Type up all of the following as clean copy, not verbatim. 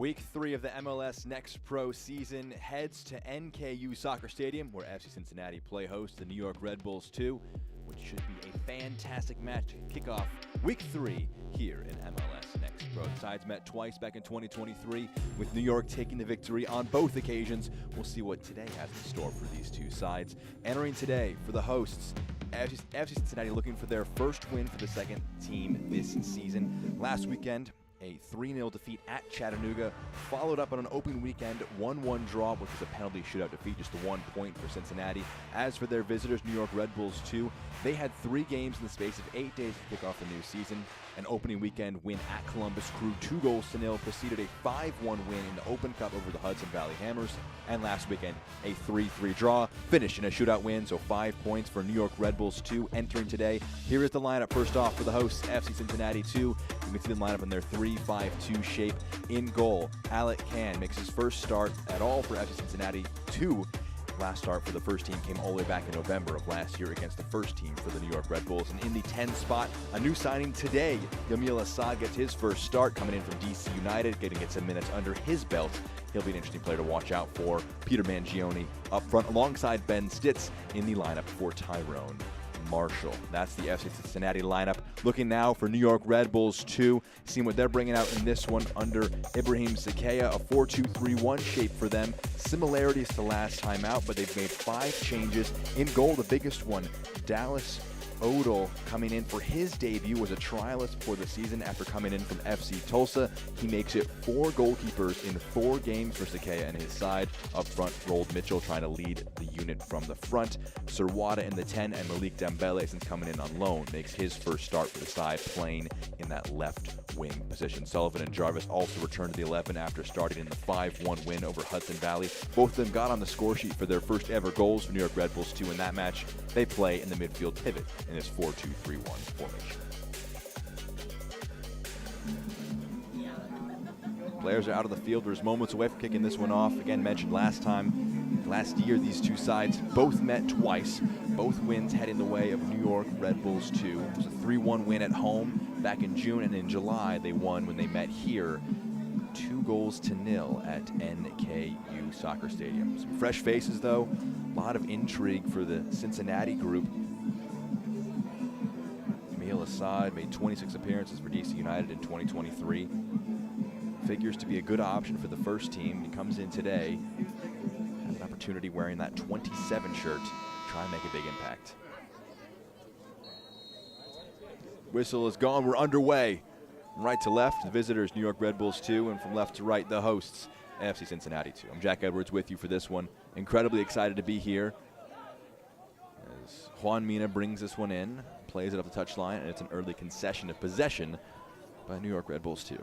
Week 3 of the MLS Next Pro season heads to NKU Soccer Stadium, where FC Cincinnati play host the New York Red Bulls 2, which should be a fantastic match to kick off Week 3 here in MLS Next Pro. The sides met twice back in 2023, with New York taking the victory on both occasions. We'll see what today has in store for these two sides. Entering today for the hosts, FC Cincinnati looking for their first win for the second team this season. Last weekend, a 3-0 defeat at Chattanooga, followed up on an open weekend 1-1 draw, which was a penalty shootout defeat, just 1 point for Cincinnati. As for their visitors, New York Red Bulls 2, they had 3 games in the space of 8 days to kick off the new season. An opening weekend win at Columbus Crew, 2-0, preceded a 5-1 win in the Open Cup over the Hudson Valley Hammers, and last weekend a 3-3 draw, finished in a shootout win, so 5 points for New York Red Bulls 2 entering today. Here is the lineup first off for the hosts, FC Cincinnati 2. You can see the lineup in their 3-5-2 shape. In goal, Alec Can makes his first start at all for FC Cincinnati 2. Last start for the first team came all the way back in November of last year against the first team for the New York Red Bulls. And in the 10 spot, a new signing today. Yamil Assad gets his first start, coming in from DC United, getting it some minutes under his belt. He'll be an interesting player to watch out for. Peter Mangione up front alongside Ben Stitz in the lineup for Tyrone Marshall. That's the FC Cincinnati lineup. Looking now for New York Red Bulls 2, seeing what they're bringing out in this one under Ibrahim Sakaya, a 4-2-3-1 shape for them. Similarities to last time out, but they've made 5 changes. In goal, the biggest one, Dallas Odell, coming in for his debut, was a trialist for the season after coming in from FC Tulsa. He makes it 4 goalkeepers in 4 games for Sakaya and his side. Up front, rolled Mitchell, trying to lead the unit from the front. Serwada in the 10, and Malik Dembele, since coming in on loan, makes his first start for the side, playing in that left wing position. Sullivan and Jarvis also returned to the 11 after starting in the 5-1 win over Hudson Valley. Both of them got on the score sheet for their first ever goals for New York Red Bulls 2 in that match. They play in the midfield pivot in this 4-2-3-1 formation. Players are out of the field. There's moments away from kicking this one off. Again, mentioned last year, these two sides both met twice. Both wins heading the way of New York Red Bulls 2. It was a 3-1 win at home back in June, and in July they won when they met here 2-0 at NKU Soccer Stadium. Some fresh faces though, a lot of intrigue for the Cincinnati group. Yamil Assad made 26 appearances for DC United in 2023. Figures to be a good option for the first team. He comes in today, has an opportunity wearing that 27 shirt to try and make a big impact. Whistle is gone, we're underway. From right to left, the visitors, New York Red Bulls 2, and from left to right, the hosts, FC Cincinnati 2. I'm Jack Edwards with you for this one. Incredibly excited to be here as Juan Mina brings this one in, plays it up the touchline, and it's an early concession of possession by New York Red Bulls 2.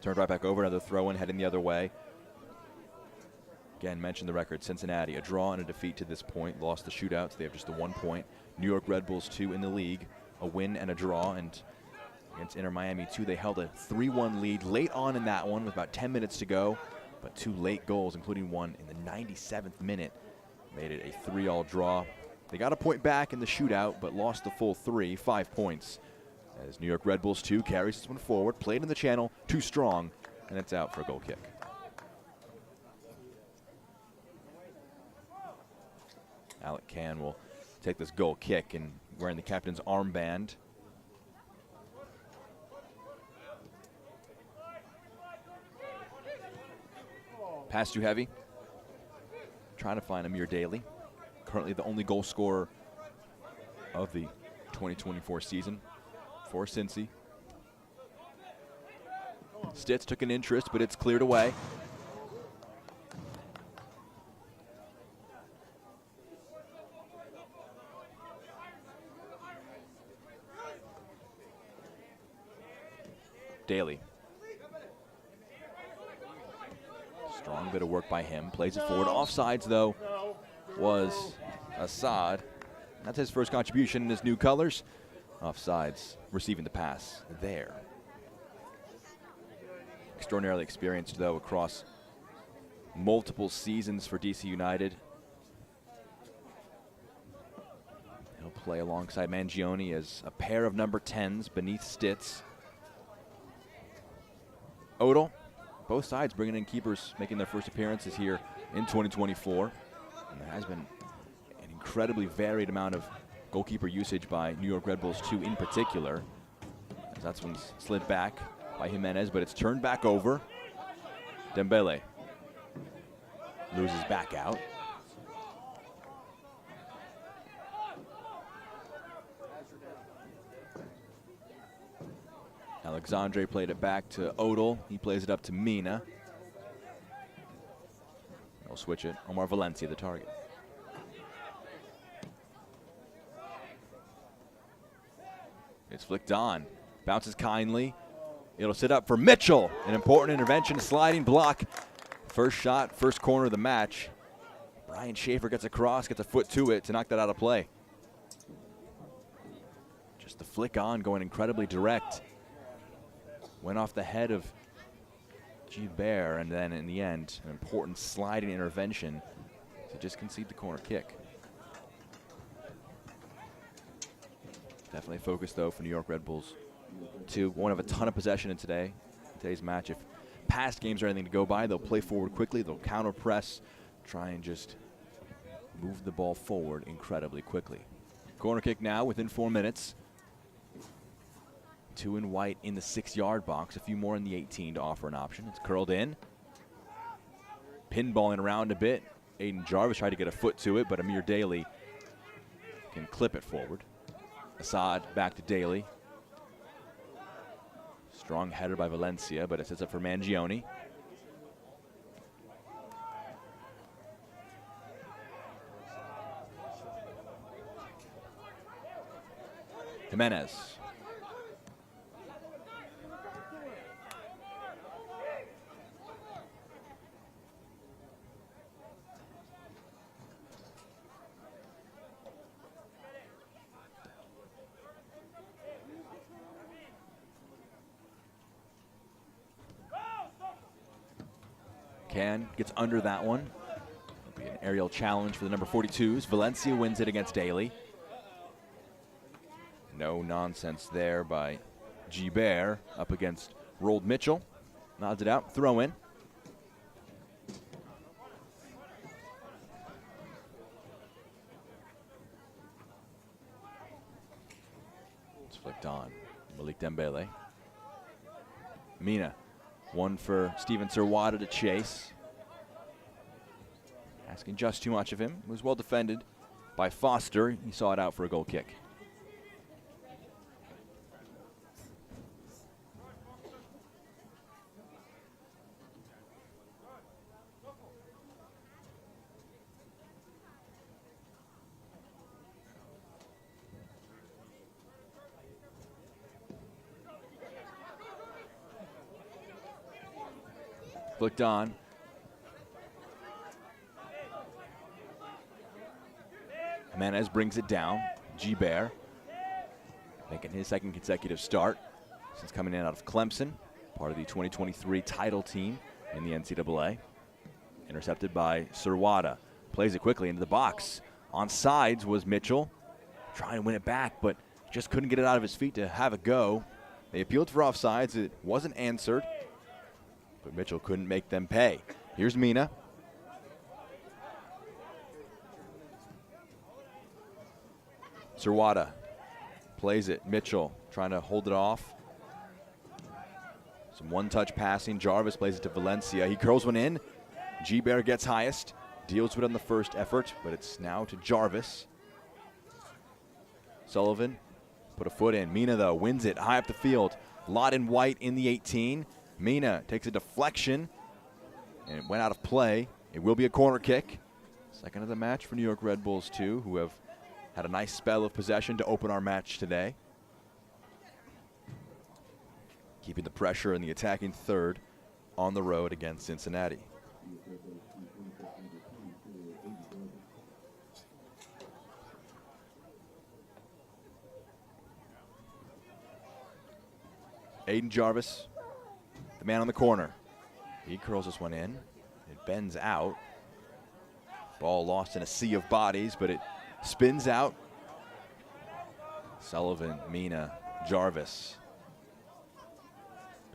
Turned right back over, another throw-in heading the other way. Again, mentioned the record, Cincinnati, a draw and a defeat to this point, lost the shootout, so they have just the 1 point. New York Red Bulls 2 in the league, a win and a draw, and against Inter Miami 2, they held a 3-1 lead late on in that one with about 10 minutes to go, but 2 late goals, including one in the 97th minute, made it a 3-3 draw. They got a point back in the shootout, but lost the full 5 points, as New York Red Bulls 2 carries this one forward, played in the channel, too strong, and it's out for a goal kick. Alec Can will take this goal kick and wearing the captain's armband. Pass too heavy. Trying to find Amir Daly. Currently the only goal scorer of the 2024 season for Cincy. Stitz took an interest, but it's cleared away. Daly. Strong bit of work by him. Plays it forward. Offsides, though, was Assad. That's his first contribution in his new colors. Offsides, receiving the pass there. Extraordinarily experienced, though, across multiple seasons for DC United. He'll play alongside Mangione as a pair of number 10s beneath Stitz. Odell, both sides bringing in keepers making their first appearances here in 2024. And there has been an incredibly varied amount of goalkeeper usage by New York Red Bulls 2 in particular. As that's one slid back by Jimenez, but it's turned back over. Dembele loses back out. Alexandre played it back to Odell. He plays it up to Mina. They'll switch it. Omar Valencia, the target. It's flicked on. Bounces kindly. It'll sit up for Mitchell. An important intervention, sliding block. First shot, first corner of the match. Brian Schaefer gets across, gets a foot to it to knock that out of play. Just the flick on, going incredibly direct. Went off the head of Gilbert, and then in the end, an important sliding intervention to just concede the corner kick. Definitely focused, though, for New York Red Bulls. Won't have a ton of possession in today's match. If past games are anything to go by, they'll play forward quickly, they'll counter press, try and just move the ball forward incredibly quickly. Corner kick now within 4 minutes. 2 in white in the 6-yard box, a few more in the 18 to offer an option. It's curled in. Pinballing around a bit. Aiden Jarvis tried to get a foot to it, but Amir Daly can clip it forward. Assad back to Daly. Strong header by Valencia, but it sets up for Mangione. Jimenez. Gets under that one. It'll be an aerial challenge for the number 42s. Valencia wins it against Daly. No nonsense there by Gilbert up against Rolled Mitchell. Nods it out, throw in. It's flicked on. Malik Dembele. Mina. One for Steven Serwada to chase. Asking just too much of him. It was well defended by Foster. He saw it out for a goal kick. Flicked on. Jimenez brings it down. Gilbert making his second consecutive start since coming in out of Clemson, part of the 2023 title team in the NCAA. Intercepted by Serwada. Plays it quickly into the box. On sides was Mitchell. Trying to win it back, but just couldn't get it out of his feet to have a go. They appealed for offsides. It wasn't answered, but Mitchell couldn't make them pay. Here's Mina. Serwada plays it. Mitchell trying to hold it off. Some one-touch passing. Jarvis plays it to Valencia. He curls one in. Gilbert gets highest. Deals with it on the first effort, but it's now to Jarvis. Sullivan put a foot in. Mina, though, wins it high up the field. Lot in white in the 18. Mina takes a deflection, and it went out of play. It will be a corner kick. Second of the match for New York Red Bulls 2, who have had a nice spell of possession to open our match today. Keeping the pressure in the attacking third on the road against Cincinnati. Aiden Jarvis, the man on the corner. He curls this one in. It bends out. Ball lost in a sea of bodies, but it spins out Sullivan, Mina, Jarvis.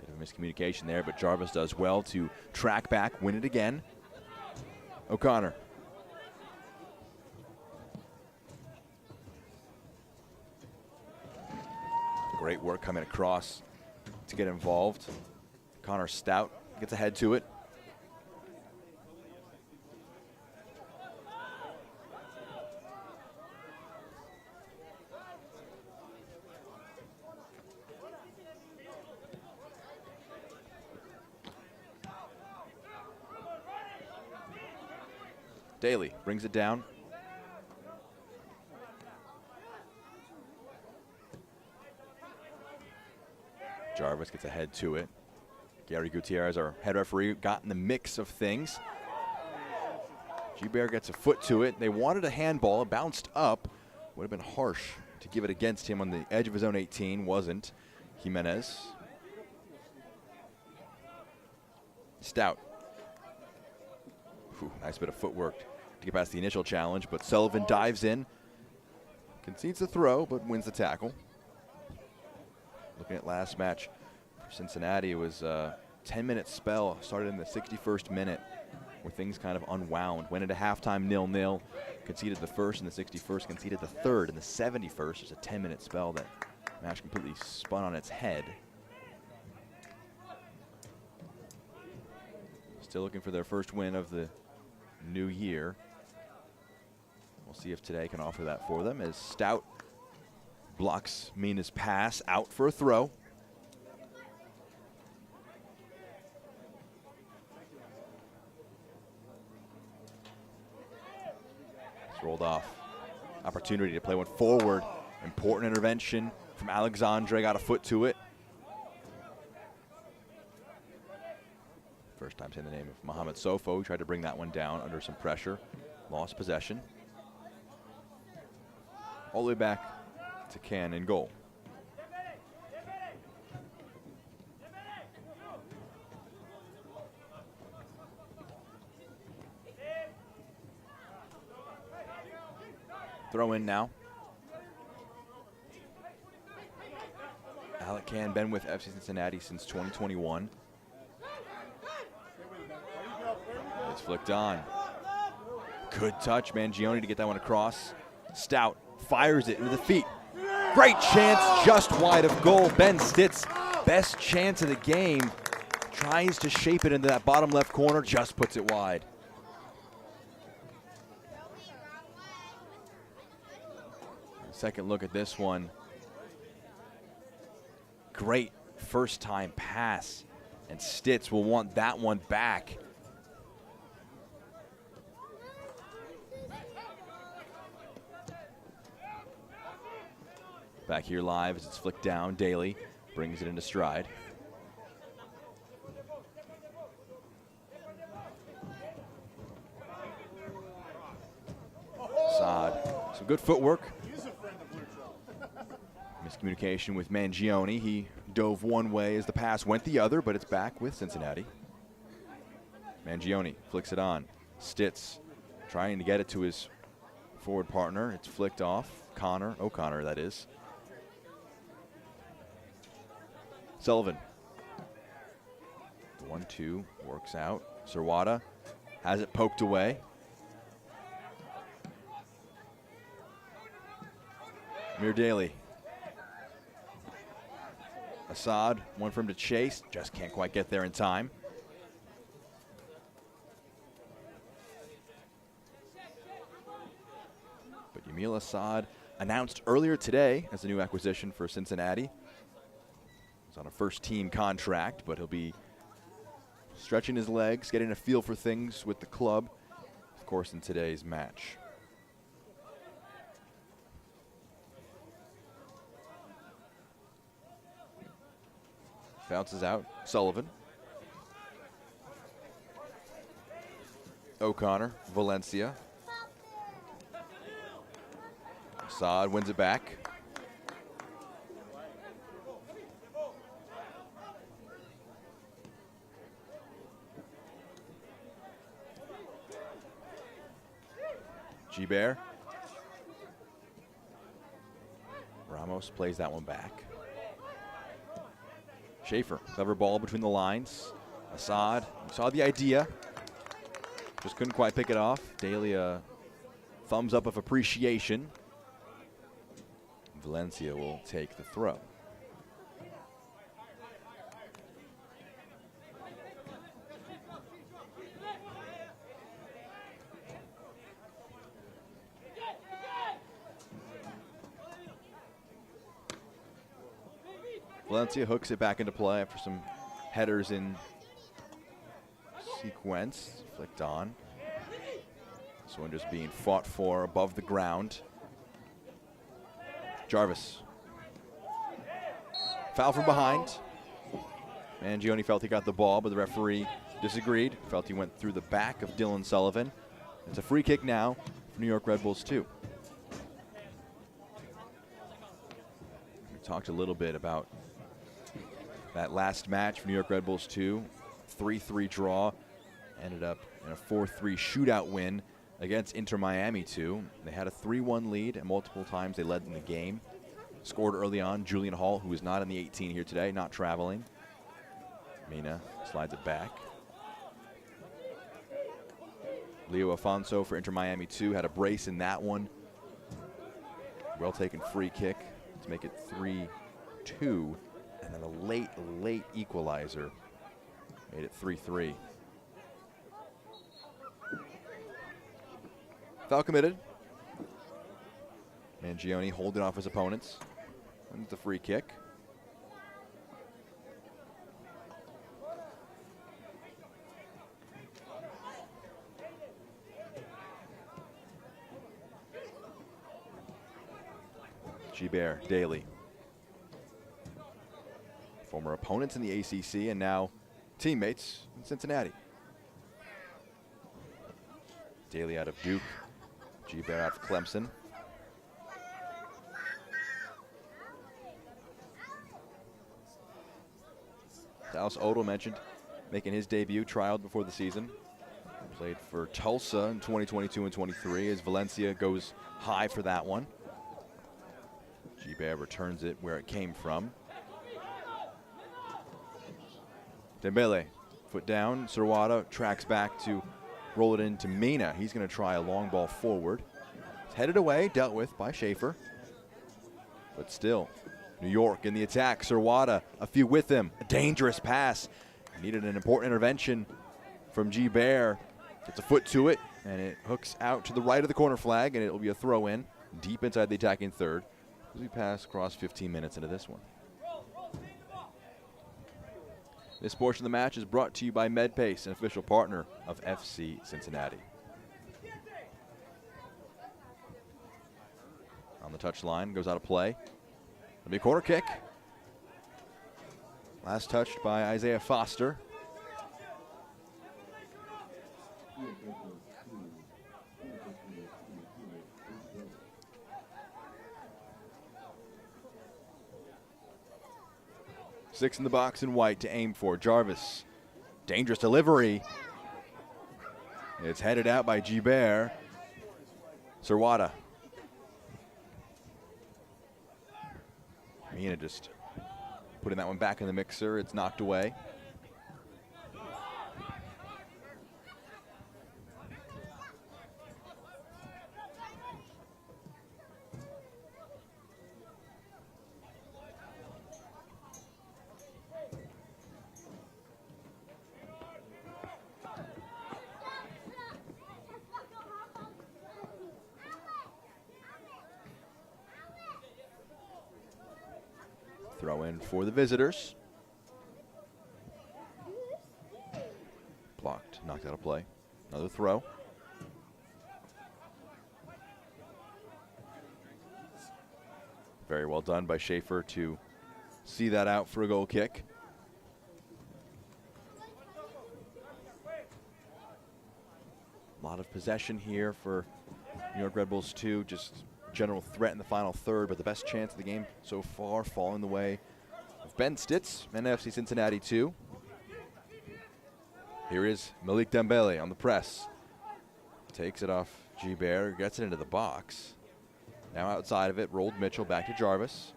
Bit of a miscommunication there, but Jarvis does well to track back, win it again. O'Connor. Great work coming across to get involved. Connor Stout gets ahead to it. Daly brings it down. Jarvis gets ahead to it. Gary Gutierrez, our head referee, got in the mix of things. G-Bear gets a foot to it. They wanted a handball. It bounced up. Would have been harsh to give it against him on the edge of his own 18. Wasn't. Jimenez. Stout. Whew, nice bit of footwork to get past the initial challenge, but Sullivan dives in. Concedes the throw, but wins the tackle. Looking at last match for Cincinnati, it was a 10-minute spell. Started in the 61st minute where things kind of unwound. Went into halftime 0-0. Conceded the first in the 61st, conceded the third in the 71st. Just a 10-minute spell that match completely spun on its head. Still looking for their first win of the new year. We'll see if today can offer that for them as Stout blocks Mina's pass out for a throw. It's rolled off. Opportunity to play one forward. Important intervention from Alexandre, got a foot to it. First time saying the name of Mohamed Sofo, who tried to bring that one down under some pressure. Lost possession. All the way back to Can in goal. Throw in now. Alec Can been with FC Cincinnati since 2021. It's flicked on. Good touch, Mangione to get that one across. Stout fires it into the feet. Great chance, just wide of goal. Ben Stitz, best chance of the game. Tries to shape it into that bottom left corner, just puts it wide. Second look at this one. Great first time pass, and Stitz will want that one back. Back here live as it's flicked down. Daly brings it into stride. Saad, some good footwork. Miscommunication with Mangione. He dove one way as the pass went the other, but it's back with Cincinnati. Mangione flicks it on. Stitz trying to get it to his forward partner. It's flicked off. O'Connor, that is. Sullivan. The 1-2 works out. Serwada has it poked away. Mir Daly. Assad, one for him to chase. Just can't quite get there in time. But Yamil Assad, announced earlier today as a new acquisition for Cincinnati. He's on a first-team contract, but he'll be stretching his legs, getting a feel for things with the club, of course, in today's match. Bounces out. Sullivan. O'Connor. Valencia. Assad wins it back. G-Bear. House plays that one back. Schaefer, clever ball between the lines. Assad saw the idea, just couldn't quite pick it off. Daly, thumbs up of appreciation. Valencia will take the throw. Valencia hooks it back into play after some headers in sequence. Flicked on. This one just being fought for above the ground. Jarvis. Foul from behind. Mangione felt he got the ball, but the referee disagreed. Felt he went through the back of Dylan Sullivan. It's a free kick now for New York Red Bulls 2. We talked a little bit about that last match for New York Red Bulls 2. 3-3 draw. Ended up in a 4-3 shootout win against Inter Miami 2. They had a 3-1 lead, and multiple times they led in the game. Scored early on. Julian Hall, who is not in the 18 here today, not traveling. Mina slides it back. Leo Afonso for Inter Miami 2 had a brace in that one. Well taken free kick to make it 3-2. And then a late equalizer made it 3-3. Foul committed. Mangione holding off his opponents. And the free kick. Gibert, Daly. Former opponents in the ACC and now teammates in Cincinnati. Daly out of Duke. Gibert out of Clemson. Dallas Odell mentioned making his debut, trialed before the season. Played for Tulsa in 2022 and 23 as Valencia goes high for that one. Gibert returns it where it came from. Dembele, foot down. Serwada tracks back to roll it into Mina. He's going to try a long ball forward. It's headed away, dealt with by Schaefer. But still, New York in the attack. Serwada, a few with him. A dangerous pass. Needed an important intervention from Gibert. Gets a foot to it, and it hooks out to the right of the corner flag, and it will be a throw in deep inside the attacking third as we pass across 15 minutes into this one. This portion of the match is brought to you by MedPace, an official partner of FC Cincinnati. On the touchline, goes out of play. It'll be a corner kick. Last touched by Isaiah Foster. Six in the box in white to aim for. Jarvis. Dangerous delivery. It's headed out by Gibert. Serwada. Mina just putting that one back in the mixer. It's knocked away. Throw in for the visitors. Blocked, knocked out of play. Another throw. Very well done by Schaefer to see that out for a goal kick. A lot of possession here for New York Red Bulls 2. Just general threat in the final third, but the best chance of the game so far falling the way of Ben Stitz and FC Cincinnati 2. Here is Malik Dembele on the press. Takes it off Gibert, gets it into the box. Now outside of it, rolled Mitchell back to Jarvis.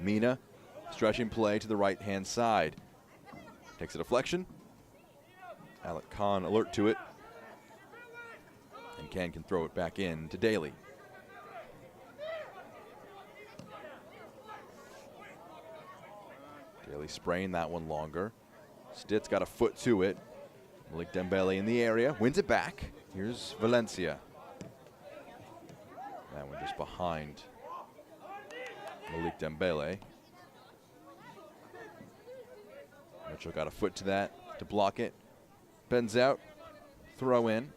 Mina, stretching play to the right-hand side. Takes a deflection. Alec Khan alert to it. And Ken can throw it back in to Daly. Daly spraying that one longer. Stitz got a foot to it. Malik Dembele in the area, wins it back. Here's Valencia. That one just behind Malik Dembele. Mitchell got a foot to that to block it. Bends out, throw in.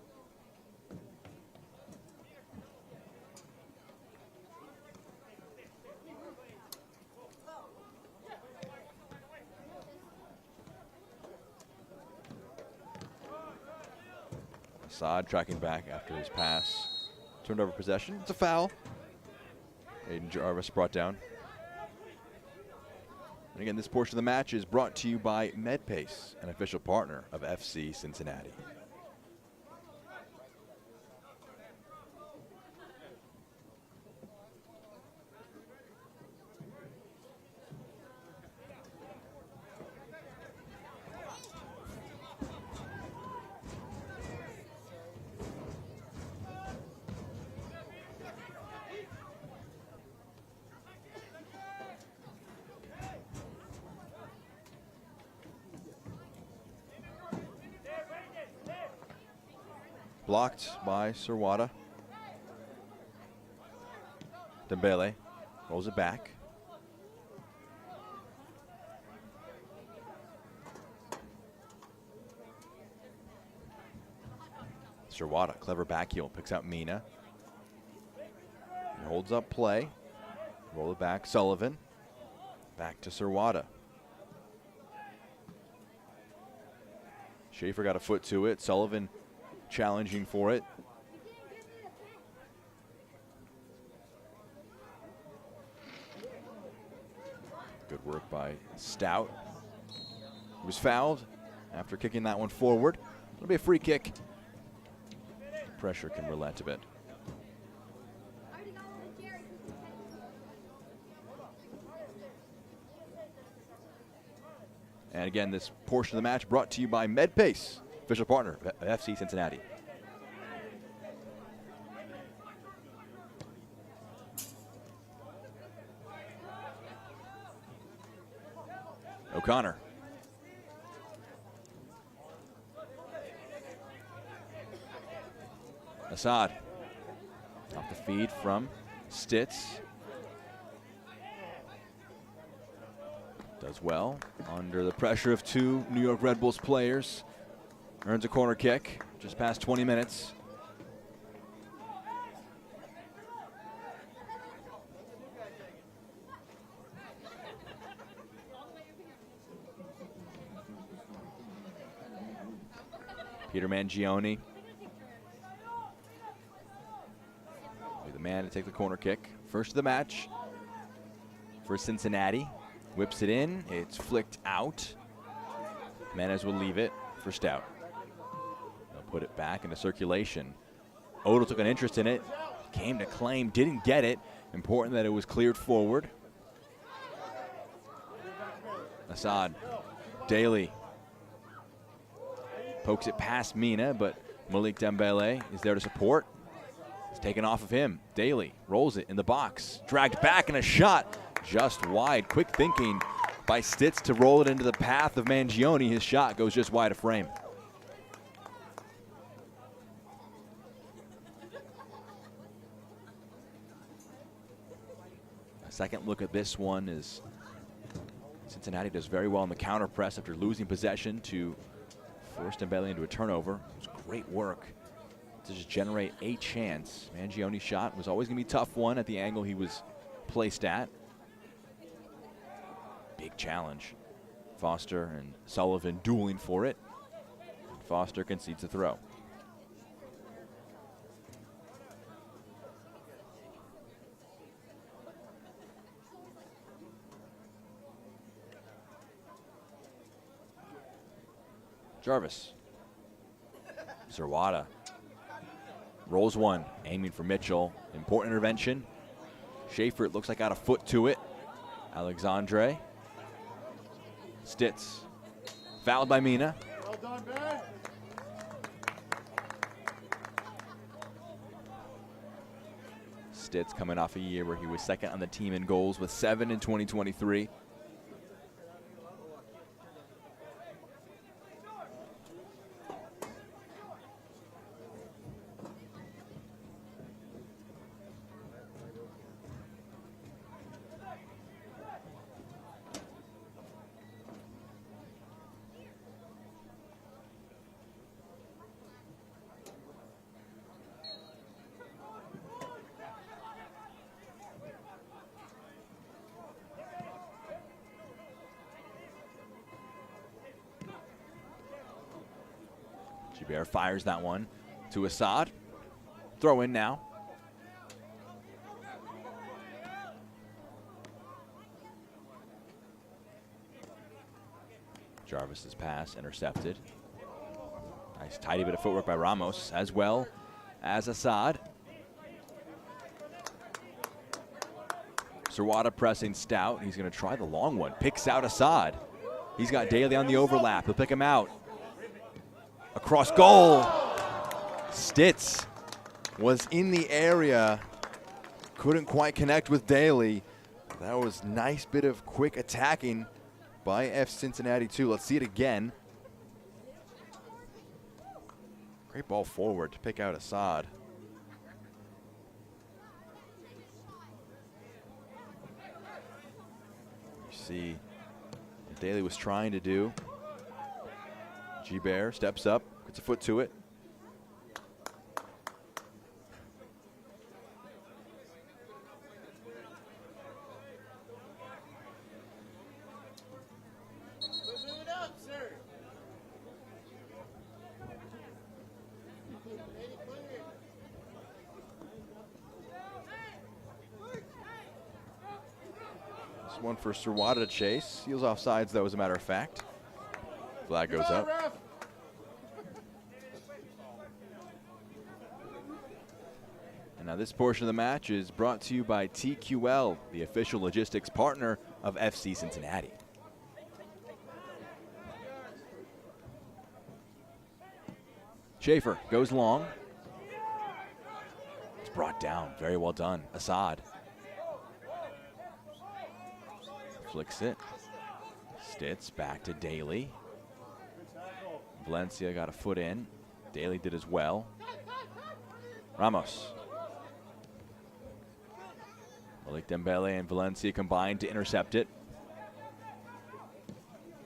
Assad tracking back after his pass. Turned over possession. It's a foul. Aiden Jarvis brought down. And again, this portion of the match is brought to you by MedPace, an official partner of FC Cincinnati. Blocked by Sirwada. Dembele rolls it back. Sirwada, clever back heel, picks out Mina. He holds up play. Roll it back, Sullivan. Back to Sirwada. Schaefer got a foot to it. Sullivan challenging for it. Good work by Stout. He was fouled after kicking that one forward. It'll be a free kick. Pressure can relent a bit. And again, this portion of the match brought to you by MedPace, official partner of FC Cincinnati. O'Connor. Assad. Off the feed from Stitz. Does well under the pressure of two New York Red Bulls players. Earns a corner kick just past 20 minutes. Peter Mangione, the man to take the corner kick. First of the match for Cincinnati. Whips it in, it's flicked out. Menez will leave it for Stout. They'll put it back into circulation. Odell took an interest in it, came to claim, didn't get it. Important that it was cleared forward. Assad, Daly. Pokes it past Mina, but Malik Dembele is there to support. It's taken off of him. Daly rolls it in the box. Dragged back and a shot just wide. Quick thinking by Stitz to roll it into the path of Mangione. His shot goes just wide of frame. A second look at this one is Cincinnati does very well in the counter press after losing possession to force Dembele into a turnover. It was great work to just generate a chance. Mangione's shot was always going to be a tough one at the angle he was placed at. Big challenge. Foster and Sullivan dueling for it. Foster concedes the throw. Jarvis. Sirwada rolls one, aiming for Mitchell. Important intervention. Schaefer, it looks like, got a foot to it. Alexandre. Stitz. Fouled by Mina. Well done, Ben. Stitz coming off a year where he was second on the team in goals with 7 in 2023. Gibert fires that one to Assad. Throw in now. Jarvis's pass intercepted. Nice tidy bit of footwork by Ramos as well as Assad. Serwada pressing Stout. He's going to try the long one. Picks out Assad. He's got Daly on the overlap. He'll pick him out. Across goal. Stitz was in the area. Couldn't quite connect with Daly. That was nice bit of quick attacking by F Cincinnati too. Let's see it again. Great ball forward to pick out Assad. You see what Daly was trying to do. Gibert steps up, gets a foot to it. This one for Serwada to chase. Seals off sides, though, as a matter of fact. Flag goes up. And now this portion of the match is brought to you by TQL, the official logistics partner of FC Cincinnati. Schaefer goes long. It's brought down. Very well done. Assad. Flicks it. Stitz back to Daly. Valencia got a foot in. Daly did as well. Ramos. Malik Dembele and Valencia combined to intercept it.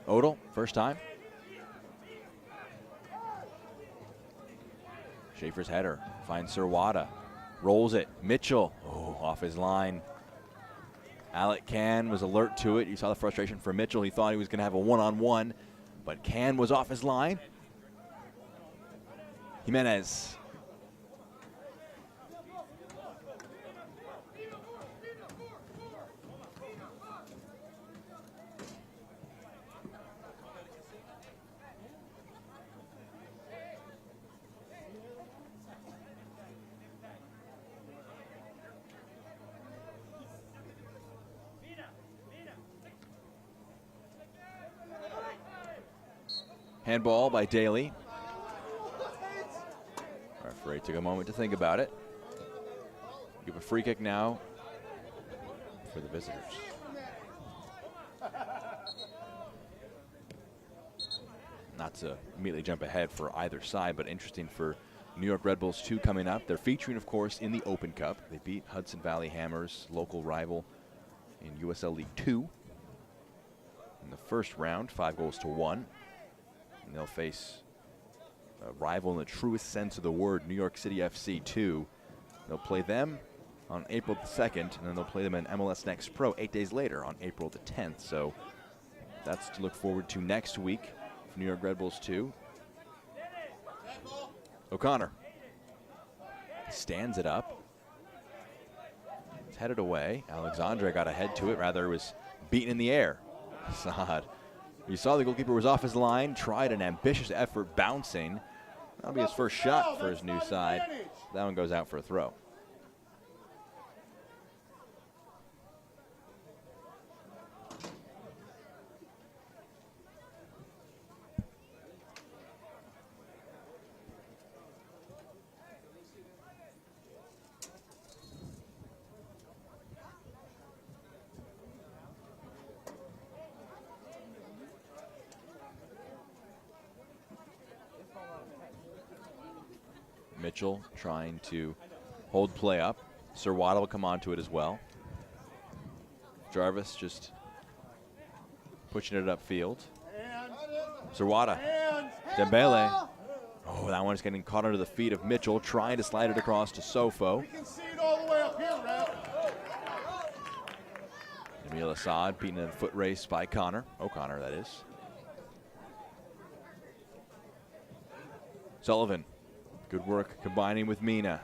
Odell, first time. Schaefer's header finds Serwada. Rolls it. Mitchell, off his line. Alec Can was alert to it. You saw the frustration for Mitchell. He thought he was going to have a one-on-one, but Can was off his line. Jimenez. Handball by Daly. Referee took a moment to think about it. Give a free kick now for the visitors. Not to immediately jump ahead for either side, but interesting for New York Red Bulls 2 coming up. They're featuring, of course, in the Open Cup. They beat Hudson Valley Hammers, local rival in USL League 2. In the first round, 5-1. And they'll face a rival in the truest sense of the word, New York City FC 2. They'll play them on April the 2nd, and then they'll play them in MLS Next Pro 8 days later on April the 10th. So that's to look forward to next week for New York Red Bulls 2. O'Connor stands it up. It's headed away. Alexandre got a head to it. Rather, it was beaten in the air. Assad. You saw the goalkeeper was off his line, tried an ambitious effort bouncing. That'll be his first shot for his new side. That one goes out for a throw. Mitchell trying to hold play up. Sirwada will come onto it as well. Jarvis just pushing it upfield. Sirwada. Dembele. Oh, that one's getting caught under the feet of Mitchell, trying to slide it across to Sofo. We can see it all the way up here, Rep. Emil Assad beaten in a foot race by O'Connor, that is. Sullivan, good work combining with Mina.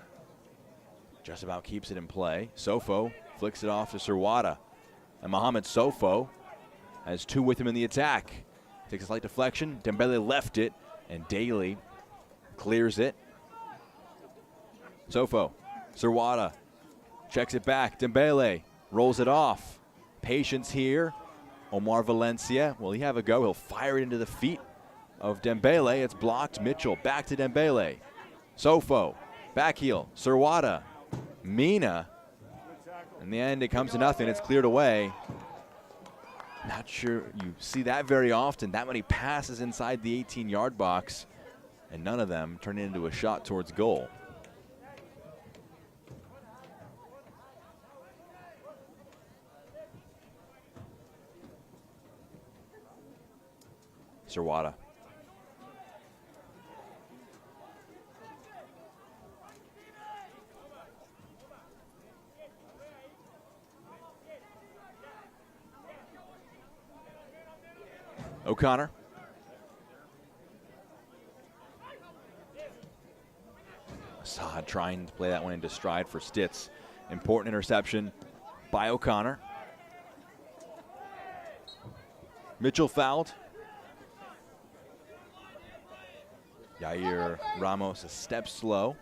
Just about keeps it in play. Sofo flicks it off to Sirwada. And Mohamed Sofo has two with him in the attack. Takes a slight deflection. Dembele left it, and Daly clears it. Sofo, Sirwada checks it back. Dembele rolls it off. Patience here. Omar Valencia, will he have a go? He'll fire it into the feet of Dembele. It's blocked. Mitchell back to Dembele. Sofo, back heel. Sirwada, Mina. In the end, it comes to nothing. It's cleared away. Not sure you see that very often. That many passes inside the 18-yard box, and none of them turn into a shot towards goal. Sirwada. O'Connor. Assad trying to play that one into stride for Stitz. Important interception by O'Connor. Mitchell fouled. Yair Ramos a step slow.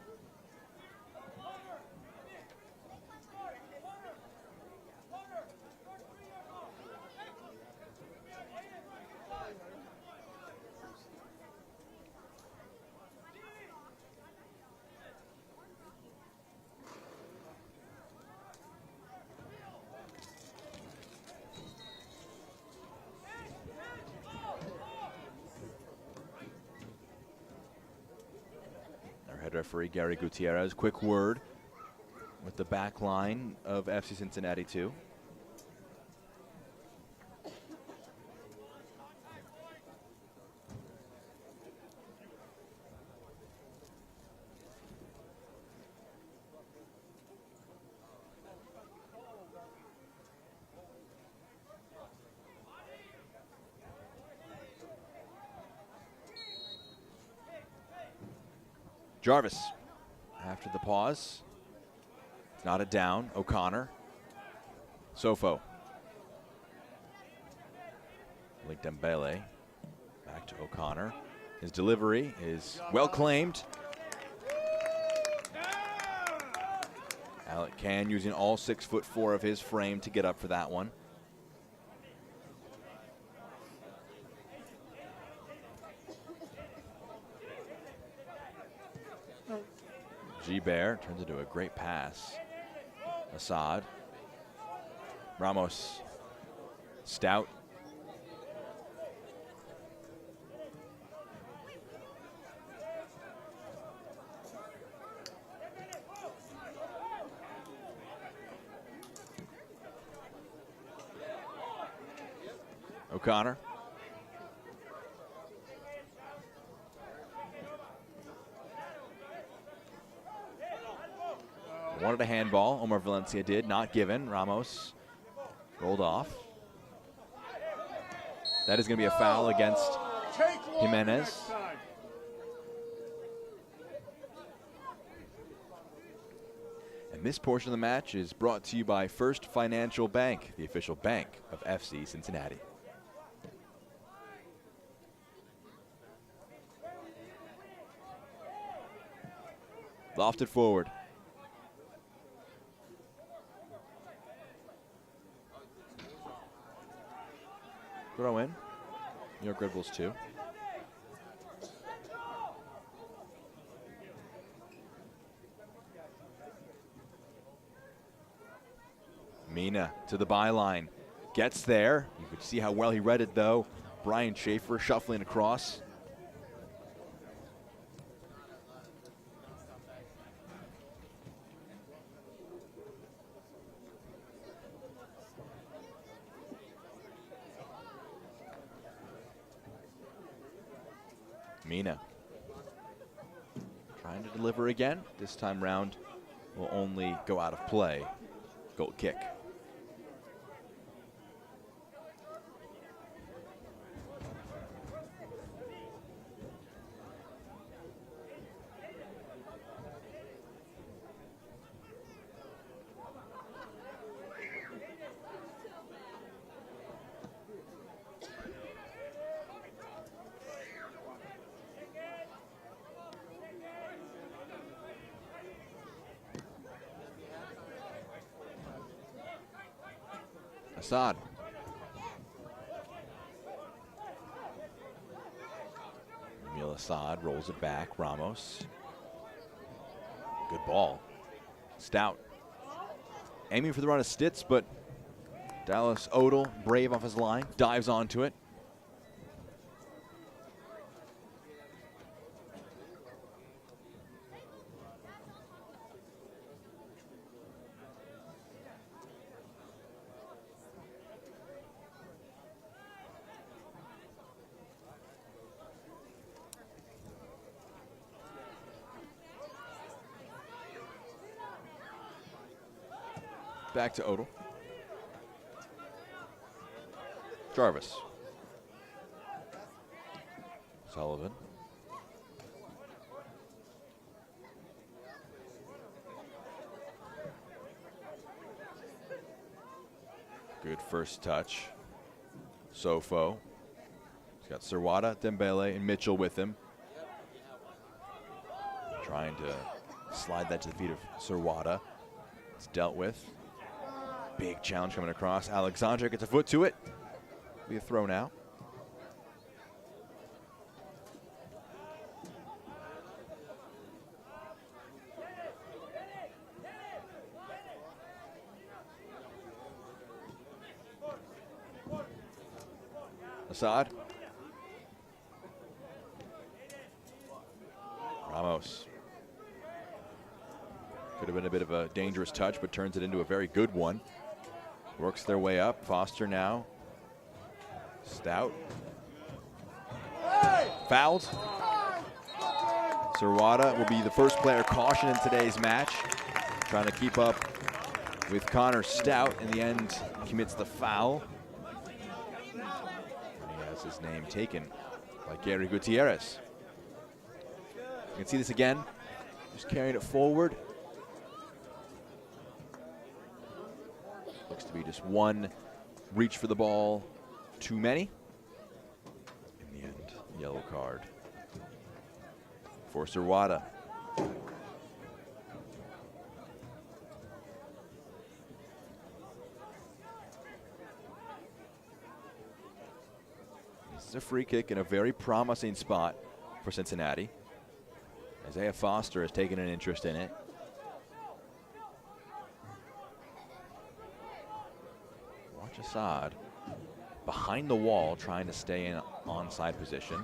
Head referee Gary Gutierrez, quick word with the back line of FC Cincinnati 2. Jarvis, after the pause, it's not a down. O'Connor, Sofo, Malik Dembele, back to O'Connor. His delivery is well claimed. Alec Can using all 6'4" of his frame to get up for that one. G-Bear turns into a great pass. Assad. Ramos. Stout. O'Connor. Wanted a handball. Omar Valencia did. Not given. Ramos rolled off. That is going to be a foul against Jimenez. And this portion of the match is brought to you by First Financial Bank, the official bank of FC Cincinnati. Lofted forward. Throw in. New York Red Bulls 2. Mina to the byline. Gets there. You could see how well he read it, though. Brian Schaefer shuffling across. Mina trying to deliver again. This time round will only go out of play. Goal kick. Assad. Emil Assad rolls it back. Ramos. Good ball. Stout. Aiming for the run of Stitz, but Dallas Odell, brave off his line, dives onto it. Back to Odell. Jarvis. Sullivan. Good first touch. Sofo. He's got Serwada, Dembele, and Mitchell with him. Trying to slide that to the feet of Serwada. It's dealt with. Big challenge coming across. Alexandre gets a foot to it. Be a throw now. Assad. Ramos. Could have been a bit of a dangerous touch, but turns it into a very good one. Works their way up. Foster now. Stout. Fouled. Serwada will be the first player cautioned in today's match. Trying to keep up with Connor Stout. In the end, commits the foul. He has his name taken by Gary Gutierrez. You can see this again. Just carrying it forward. Looks to be just one reach for the ball too many. In the end, yellow card for Serwada. This is a free kick in a very promising spot for Cincinnati. Isaiah Foster has taken an interest in it. Assad behind the wall, trying to stay in onside position.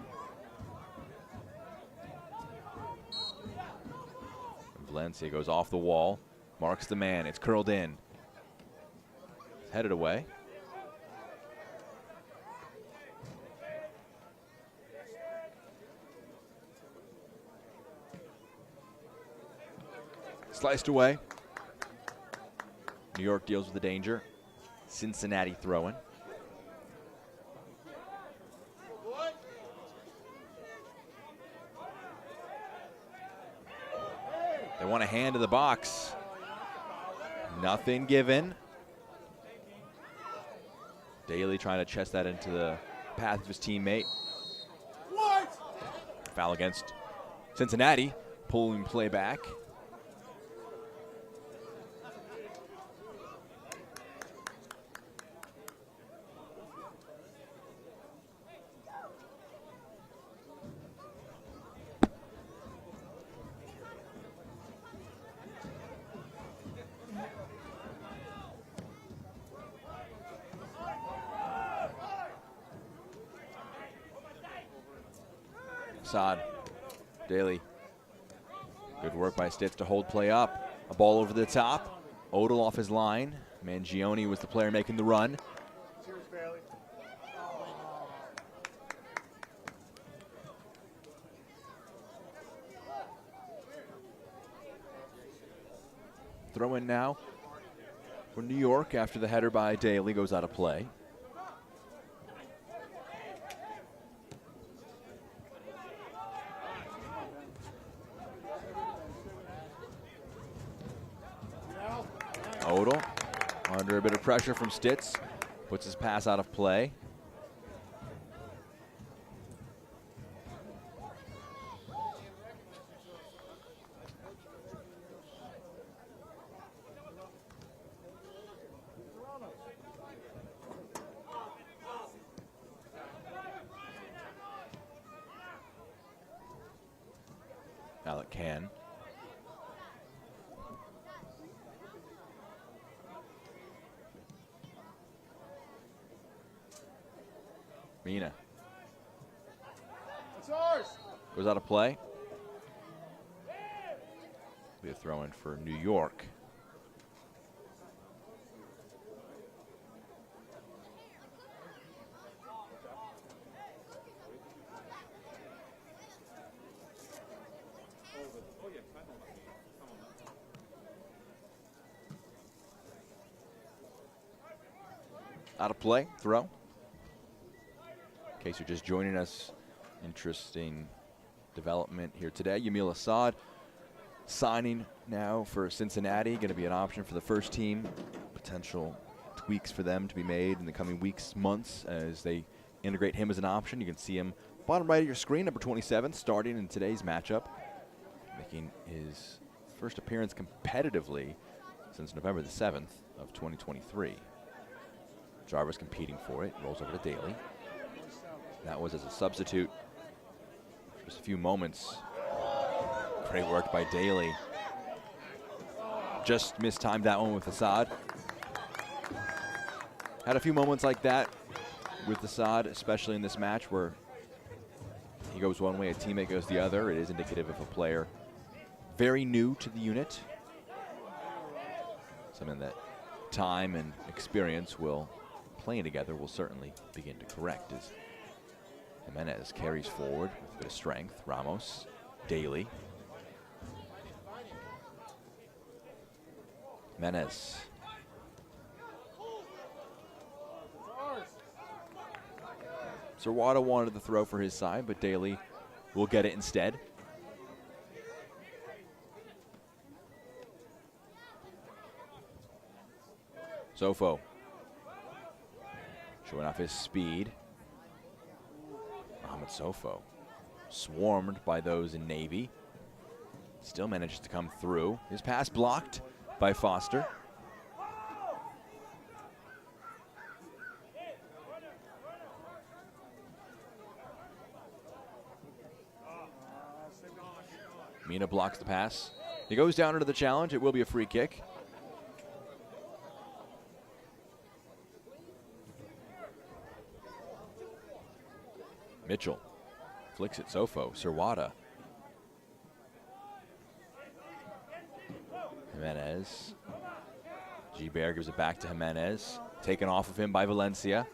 Valencia goes off the wall, marks the man. It's curled in. It's headed away. Sliced away. New York deals with the danger. Cincinnati throwing. They want a hand in the box. Nothing given. Daly trying to chest that into the path of his teammate. Foul against Cincinnati. Pulling play back. Assad, Daly. Good work by Stitz to hold play up. A ball over the top. Odell off his line. Mangione was the player making the run. Throw in now for New York after the header by Daly goes out of play. Odell under a bit of pressure from Stitz, puts his pass out of play. Alec can. Mina. It's ours. Goes out of play. Be a throw in for New York. Out of play, throw. In case you're just joining us, interesting development here today. Yamil Assad signing now for Cincinnati, going to be an option for the first team. Potential tweaks for them to be made in the coming weeks, months, as they integrate him as an option. You can see him bottom right of your screen, number 27, starting in today's matchup, making his first appearance competitively since November the 7th of 2023. Jarvis competing for it, rolls over to Daly. That was as a substitute. Just a few moments. Great work by Daly. Just mistimed that one with Assad. Had a few moments like that with Assad, especially in this match where he goes one way, a teammate goes the other. It is indicative of a player very new to the unit. Something that time and experience will, playing together, will certainly begin to correct as Jimenez carries forward with a bit of strength. Ramos, Daly. Jimenez. Serwada wanted the throw for his side, but Daly will get it instead. Sofo showing off his speed. Mohamed Sofo swarmed by those in Navy. Still manages to come through. His pass blocked by Foster. Mina blocks the pass. He goes down into the challenge. It will be a free kick. Mitchell flicks it. Sofo. Serwada. Jimenez. G-Bear gives it back to Jimenez. Taken off of him by Valencia.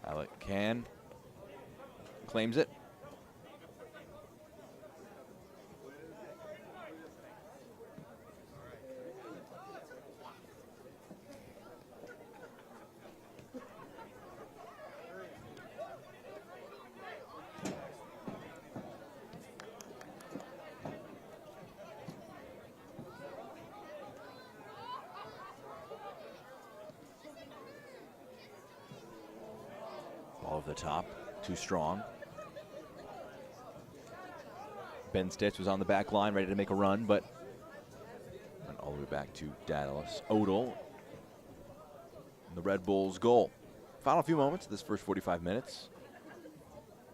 Alec can. Claims it. Ball over the top, too strong. Ben Stitz was on the back line, ready to make a run, but went all the way back to Dallas Odell. The Red Bulls' goal. Final few moments of this first 45 minutes.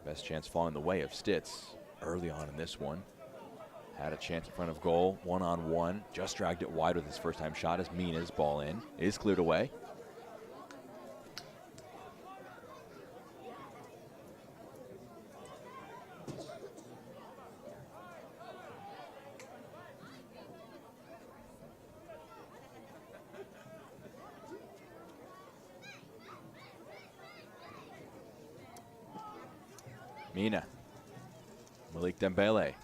Best chance falling the way of Stitz early on in this one. Had a chance in front of goal, one-on-one. Just dragged it wide with his first-time shot as Mina's ball in. It is cleared away. Mina. Malik Dembele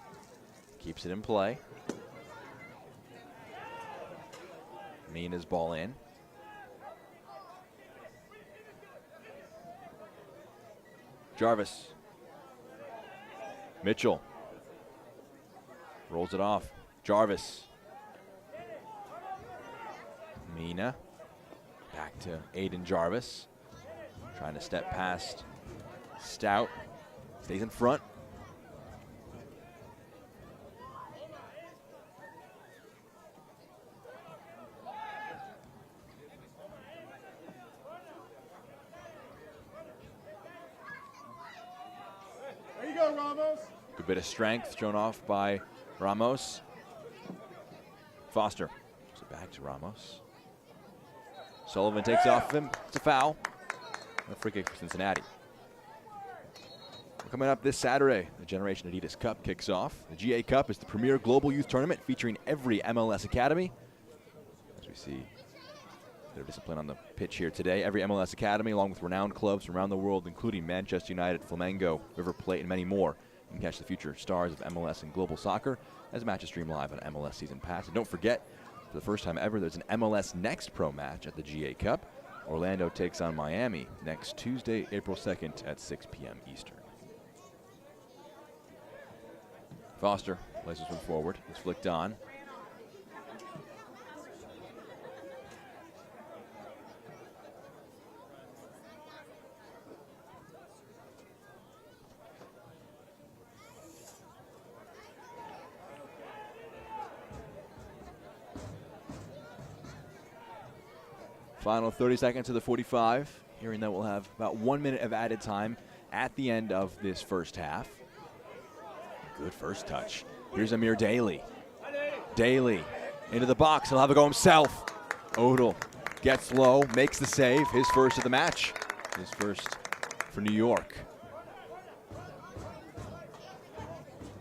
keeps it in play. Mina's ball in. Jarvis. Mitchell. Rolls it off. Jarvis. Mina. Back to Aiden Jarvis. Trying to step past Stout. Stays in front. There you go, Ramos. Good bit of strength shown off by Ramos. Foster. So back to Ramos. Sullivan takes off him. It's a foul. And a free kick for Cincinnati. Coming up this Saturday, the Generation Adidas Cup kicks off. The GA Cup is the premier global youth tournament featuring every MLS academy. As we see a bit of discipline on the pitch here today. Every MLS academy, along with renowned clubs from around the world, including Manchester United, Flamengo, River Plate, and many more. You can catch the future stars of MLS and global soccer as matches stream live on MLS Season Pass. And don't forget, for the first time ever, there's an MLS Next Pro match at the GA Cup. Orlando takes on Miami next Tuesday, April 2nd at 6 p.m. Eastern. Foster plays this one forward. It's flicked on. Final 30 seconds to the 45. Hearing that we'll have about 1 minute of added time at the end of this first half. Good first touch. Here's Amir Daly. Daly into the box. He'll have a go himself. Odell gets low, makes the save. His first of the match. His first for New York.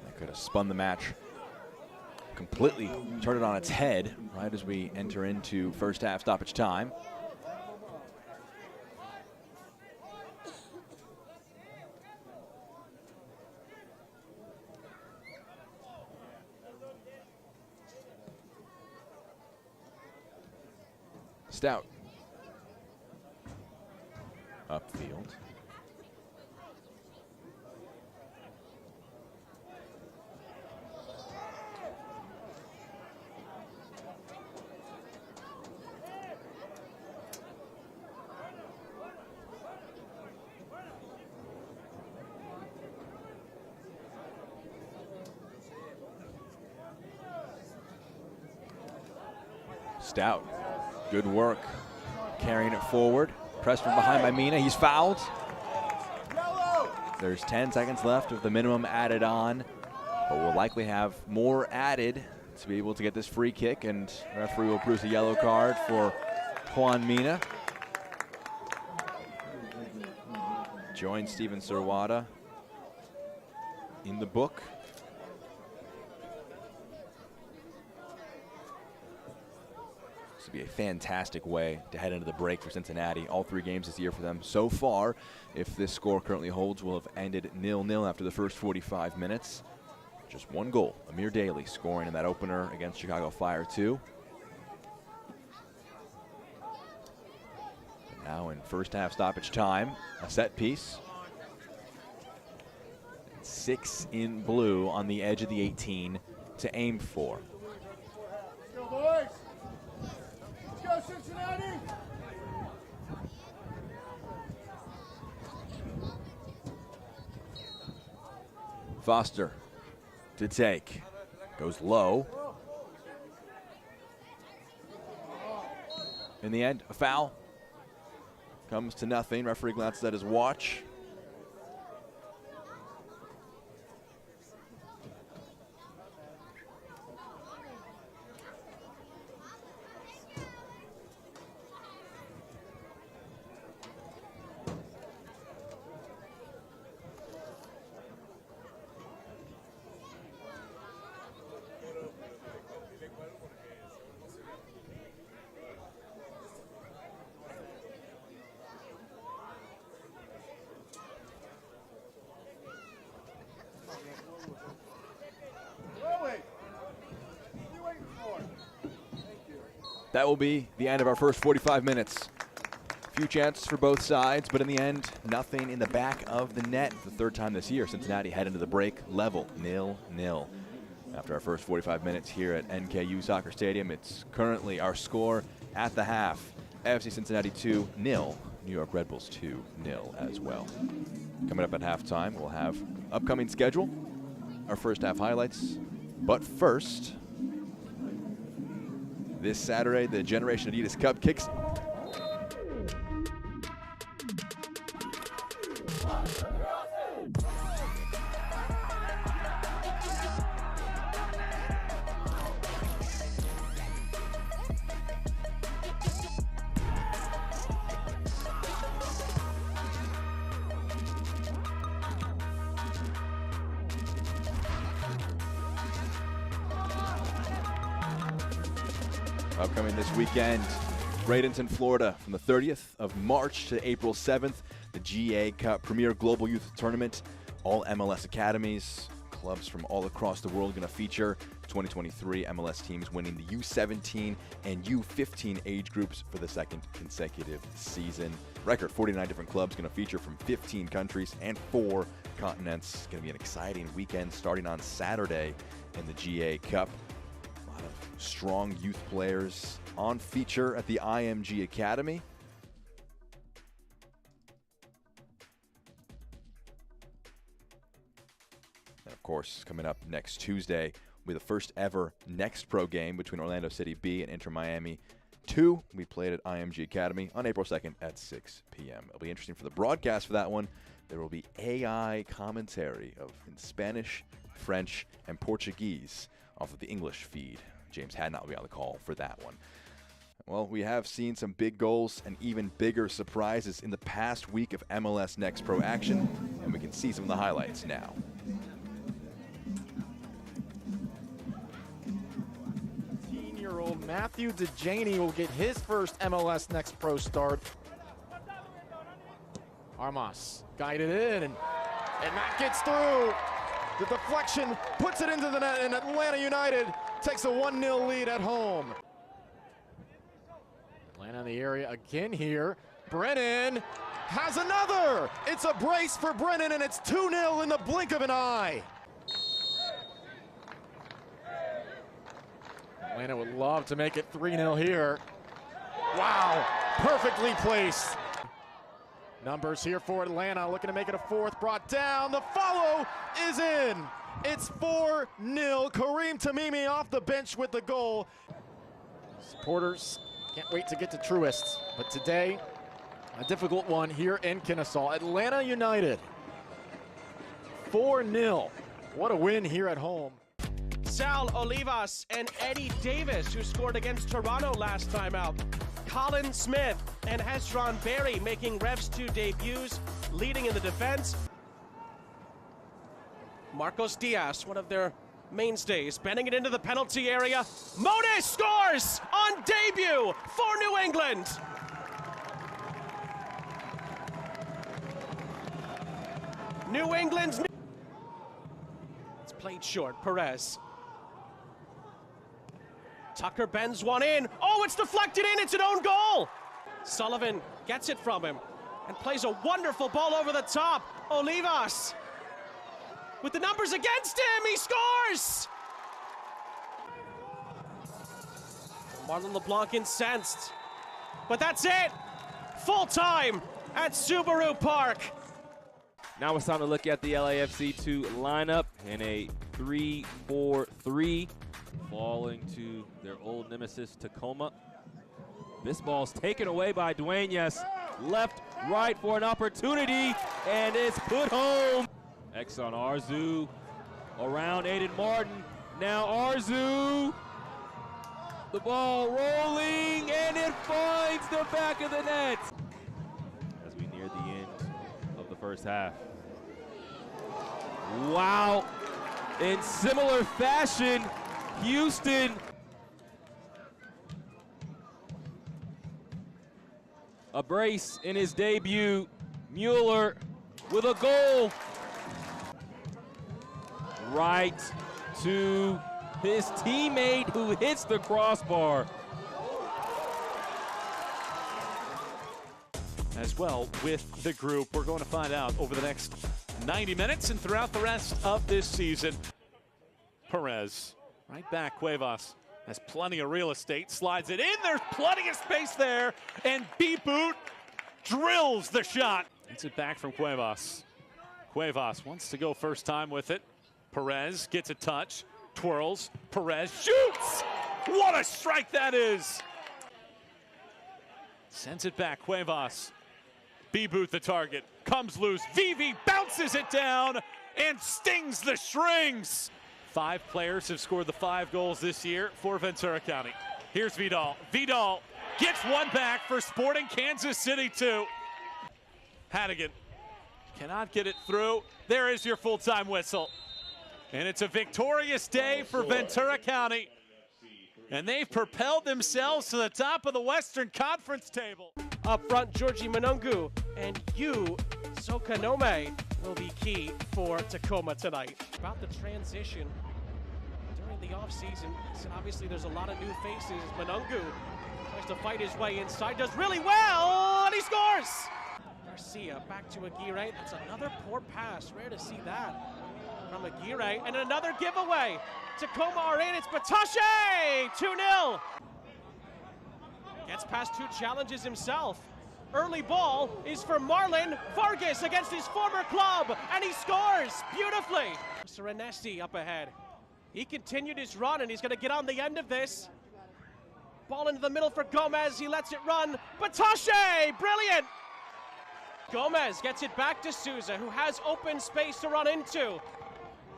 That could have spun the match completely, turned it on its head right as we enter into first half stoppage time. Stout. Upfield. Stout. Good work. Carrying it forward. Pressed from behind by Mina. He's fouled. There's 10 seconds left of the minimum added on. But we'll likely have more added to be able to get this free kick. And the referee will produce a yellow card for Juan Mina. Joins Steven Serwada in the book. This would be a fantastic way to head into the break for Cincinnati. All 3 games this year for them so far, if this score currently holds, will have ended 0-0 after the first 45 minutes. Just 1 goal. Amir Daly scoring in that opener against Chicago Fire 2. And now in first half stoppage time, a set piece. 6 in blue on the edge of the 18 to aim for. Let's go, boys. Let's go, Cincinnati. Foster to take. Goes low. In the end, a foul. Comes to nothing. Referee glances at his watch. That will be the end of our first 45 minutes. Few chances for both sides, but in the end, nothing in the back of the net. The third time this year, Cincinnati head into the break level, 0-0. After our first 45 minutes here at NKU Soccer Stadium, it's currently our score at the half. FC Cincinnati 2-0, New York Red Bulls 2-0 as well. Coming up at halftime, we'll have upcoming schedule, our first half highlights. But first, this Saturday, the Generation Adidas Cup kicks. Upcoming this weekend, Bradenton, Florida, from the 30th of March to April 7th, the GA Cup Premier Global Youth Tournament. All MLS academies, clubs from all across the world going to feature. 2023 MLS teams winning the U17 and U15 age groups for the second consecutive season. Record 49 different clubs going to feature from 15 countries and 4 continents. It's going to be an exciting weekend starting on Saturday in the GA Cup. Strong youth players on feature at the IMG Academy. And of course, coming up next Tuesday will be the first ever Next Pro game between Orlando City B and Inter Miami 2. We played at IMG Academy on April 2nd at 6 p.m. It'll be interesting for the broadcast for that one. There will be AI commentary in Spanish, French, and Portuguese off of the English feed. James Hadnot will be on the call for that one. Well, we have seen some big goals and even bigger surprises in the past week of MLS Next Pro action, and we can see some of the highlights now. Year-old Matthew DeJaney will get his first MLS Next Pro start. Armas guided in, and that gets through. The deflection puts it into the net, and Atlanta United takes a 1-0 lead at home. Atlanta in the area again here. Brennan has another. It's a brace for Brennan, and it's 2-0 in the blink of an eye. Atlanta would love to make it 3-0 here. Wow, perfectly placed. Numbers here for Atlanta, looking to make it a fourth, brought down, the follow is in. It's 4-0, Kareem Tamimi off the bench with the goal. Supporters can't wait to get to Truist, but today, a difficult one here in Kennesaw. Atlanta United, 4-0. What a win here at home. Sal Olivas and Eddie Davis, who scored against Toronto last time out. Colin Smith and Hezron Berry making Revs 2 debuts, leading in the defense. Marcos Diaz, one of their mainstays, bending it into the penalty area. Mone scores on debut for New England. New England's... It's played short, Perez. Tucker bends one in. Oh, it's deflected in. It's an own goal. Sullivan gets it from him and plays a wonderful ball over the top. Olivas with the numbers against him. He scores. Marlon LeBlanc incensed. But that's it. Full time at Subaru Park. Now it's time to look at the LAFC 2 lineup in a 3-4-3. Falling to their old nemesis, Tacoma. This ball's taken away by Duenas. Left, right for an opportunity, and it's put home. X on Arzu, around Aiden Martin. Now Arzu, the ball rolling, and it finds the back of the net. As we near the end of the first half. Wow, in similar fashion, Houston a brace in his debut. Mueller with a goal. Right to his teammate who hits the crossbar. as well with the group. We're going to find out over the next 90 minutes and throughout the rest of this season. Perez, right back, Cuevas has plenty of real estate, slides it in, there's plenty of space there, and B-Boot drills the shot. Gets it back from Cuevas. Cuevas wants to go first time with it. Perez gets a touch, twirls, Perez shoots! What a strike that is! Sends it back, Cuevas. B-Boot the target, comes loose, Vivi bounces it down and stings the strings. 5 players have scored the 5 goals this year for Ventura County. Here's Vidal. Vidal gets one back for Sporting Kansas City 2. Hannigan cannot get it through. There is your full-time whistle. And it's a victorious day for Ventura County. And they've propelled themselves to the top of the Western Conference table. Up front, Georgie Manungu and Sokanome will be key for Tacoma tonight. About the transition during the offseason, so obviously there's a lot of new faces. Manungu tries to fight his way inside, does really well, and he scores! Garcia back to Aguirre. That's another poor pass. Rare to see that from Aguirre. And another giveaway. Tacoma are in. It's Batashe! 2-0. Gets past 2 challenges himself. Early ball is for Marlon Vargas against his former club, and he scores beautifully. Serenesti up ahead. He continued his run, and he's going to get on the end of this. Ball into the middle for Gomez. He lets it run. Batashe! Brilliant! Gomez gets it back to Souza, who has open space to run into.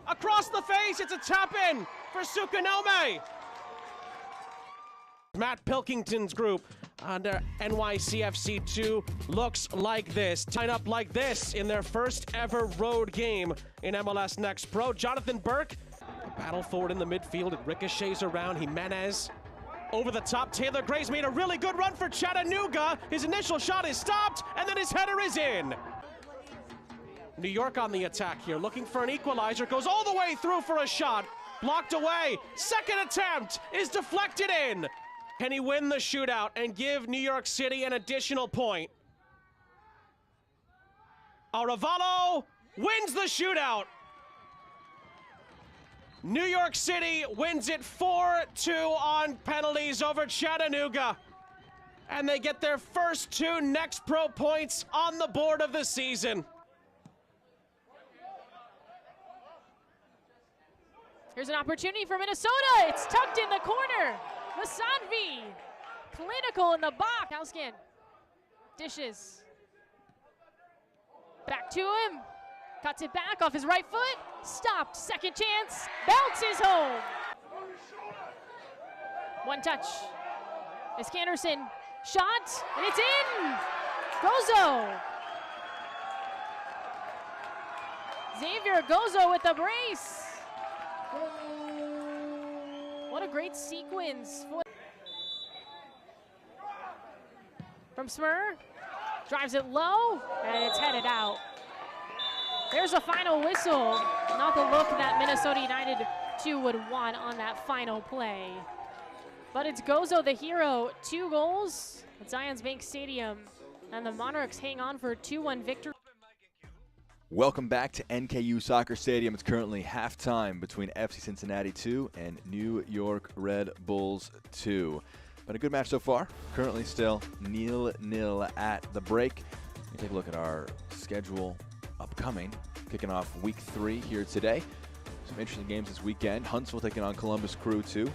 Across the face, it's a tap-in for Sukanome. Matt Pilkington's group under NYCFC2 looks like this. Line up like this in their first ever road game in MLS Next Pro. Jonathan Burke, battle forward in the midfield. It ricochets around Jimenez. Over the top, Taylor Gray's made a really good run for Chattanooga. His initial shot is stopped, and then his header is in. New York on the attack here, looking for an equalizer. Goes all the way through for a shot. Blocked away. Second attempt is deflected in. Can he win the shootout and give New York City an additional point? Arevalo wins the shootout. New York City wins it 4-2 on penalties over Chattanooga. And they get their first 2 Next Pro points on the board of the season. Here's an opportunity for Minnesota. It's tucked in the corner. Masanvi, clinical in the box. Houskin dishes. Back to him. Cuts it back off his right foot. Stopped. Second chance. Bounces home. One touch. Iskanderson. Shot. And it's in. Gozo. Xavier Gozo with the brace. What a great sequence. From Smur. Drives it low. And it's headed out. There's a final whistle. Not the look that Minnesota United 2 would want on that final play. But it's Gozo the hero. 2 goals at Zions Bank Stadium. And the Monarchs hang on for a 2-1 victory. Welcome back to NKU Soccer Stadium. It's currently halftime between FC Cincinnati 2 and New York Red Bulls 2. Been a good match so far. Currently still 0-0 at the break. Let me take a look at our schedule upcoming. Kicking off week 3 here today. Some interesting games this weekend. Huntsville taking on Columbus Crew 2.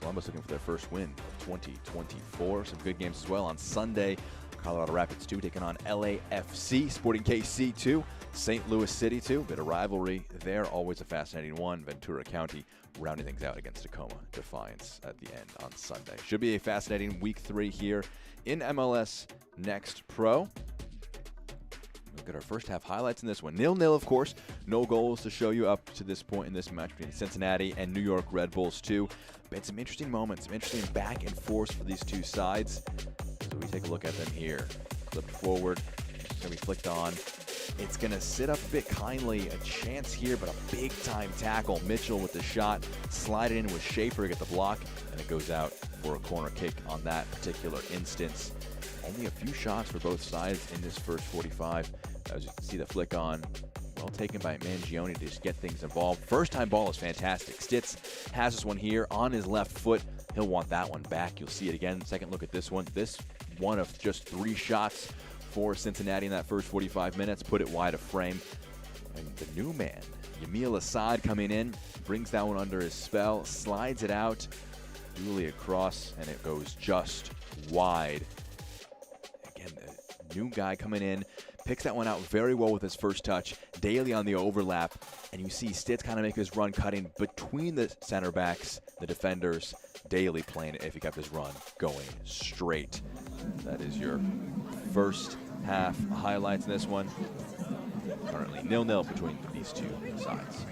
Columbus looking for their first win of 2024. Some good games as well on Sunday. Colorado Rapids 2 taking on LAFC. Sporting KC 2. St. Louis City 2. Bit of rivalry there. Always a fascinating one. Ventura County rounding things out against Tacoma Defiance at the end on Sunday. Should be a fascinating week 3 here in MLS Next Pro. Look at our first half highlights in this one. 0-0, of course. No goals to show you up to this point in this match between Cincinnati and New York Red Bulls 2. Been some interesting moments, some interesting back and forth for these two sides. So we take a look at them here. Flipped forward. It's going to be flicked on. It's going to sit up a bit kindly. A chance here, but a big-time tackle. Mitchell with the shot. Slide it in with Schaefer to get the block, and it goes out for a corner kick on that particular instance. Only a few shots for both sides in this first 45. As you can see the flick on, well taken by Mangione to just get things involved. First time ball is fantastic. Stitz has this one here on his left foot. He'll want that one back. You'll see it again. Second look at this one. This one of just 3 shots for Cincinnati in that first 45 minutes. Put it wide of frame. And the new man, Yamil Assad, coming in, brings that one under his spell, slides it out, duly across, and it goes just wide. Again, the new guy coming in, picks that one out very well with his first touch. Daly on the overlap, and you see Stitz kind of make his run cutting between the center backs, the defenders. Daly playing it if he kept his run going straight. That is your first half highlights in this one. Currently 0-0 between these two sides.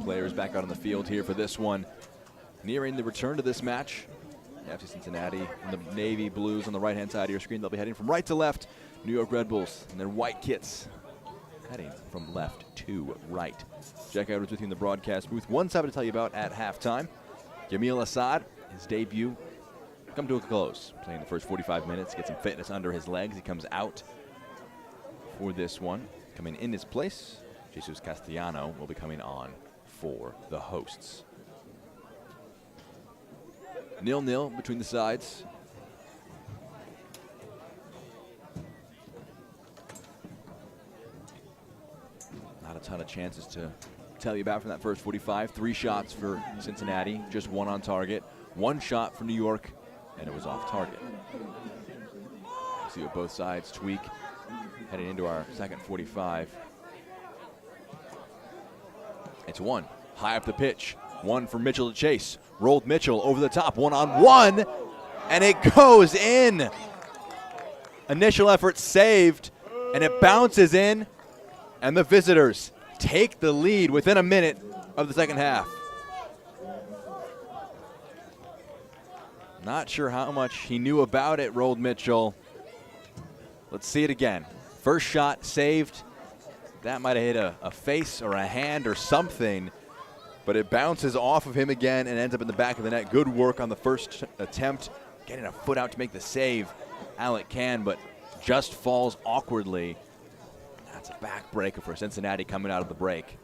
players back out on the field here for this one. Nearing the return to this match, FC Cincinnati and the Navy Blues on the right-hand side of your screen. They'll be heading from right to left. New York Red Bulls and their white kits heading from left to right. Jack Edwards with you in the broadcast booth. One side to tell you about at halftime. Jamil Assad, his debut, come to a close. Playing the first 45 minutes, get some fitness under his legs. He comes out for this one. Coming in his place, Jesus Castellano will be coming on for the hosts. 0-0 between the sides. Not a ton of chances to tell you about from that first 45. 3 shots for Cincinnati, just 1 on target. 1 shot for New York, and it was off target. See what both sides tweak heading into our second 45. It's 1 high up the pitch. 1 for Mitchell to chase. Rolled Mitchell over the top, 1-on-1, and it goes in. Initial effort saved, and it bounces in, and the visitors take the lead within a minute of the second half. Not sure how much he knew about it, Rolled Mitchell. Let's see it again. First shot saved. That might have hit a face or a hand or something, but it bounces off of him again and ends up in the back of the net. Good work on the first attempt, getting a foot out to make the save. Alec can, but just falls awkwardly. That's a backbreaker for Cincinnati coming out of the break.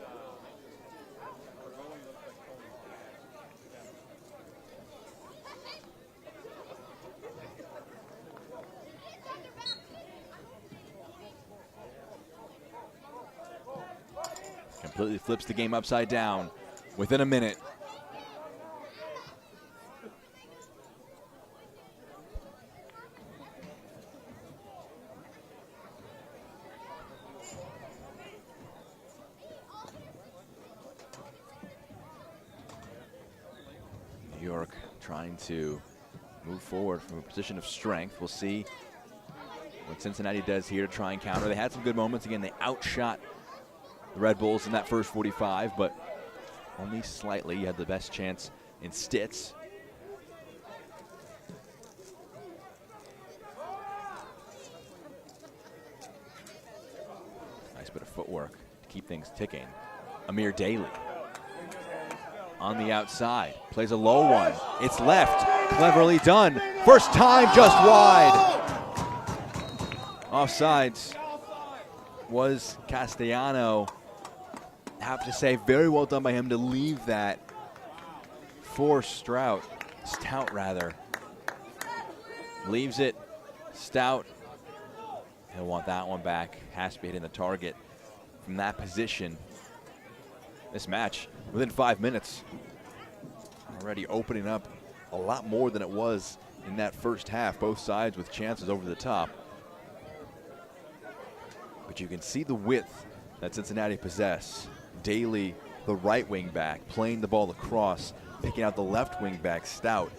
Completely flips the game upside down within a minute. New York trying to move forward from a position of strength. We'll see what Cincinnati does here to try and counter. They had some good moments. Again, they outshot the Red Bulls in that first 45, but only slightly. You had the best chance in Stitz. Nice bit of footwork to keep things ticking. Amir Daly on the outside, plays a low one. It's left, cleverly done. First time just wide. Offsides was Castellano. Have to say, very well done by him to leave that for Stout. Leaves it. Stout, he'll want that one back. Has to be hitting the target from that position. This match, within 5 minutes, already opening up a lot more than it was in that first half. Both sides with chances over the top. But you can see the width that Cincinnati possess. Daly, the right wing back, playing the ball across, picking out the left wing back, Stout.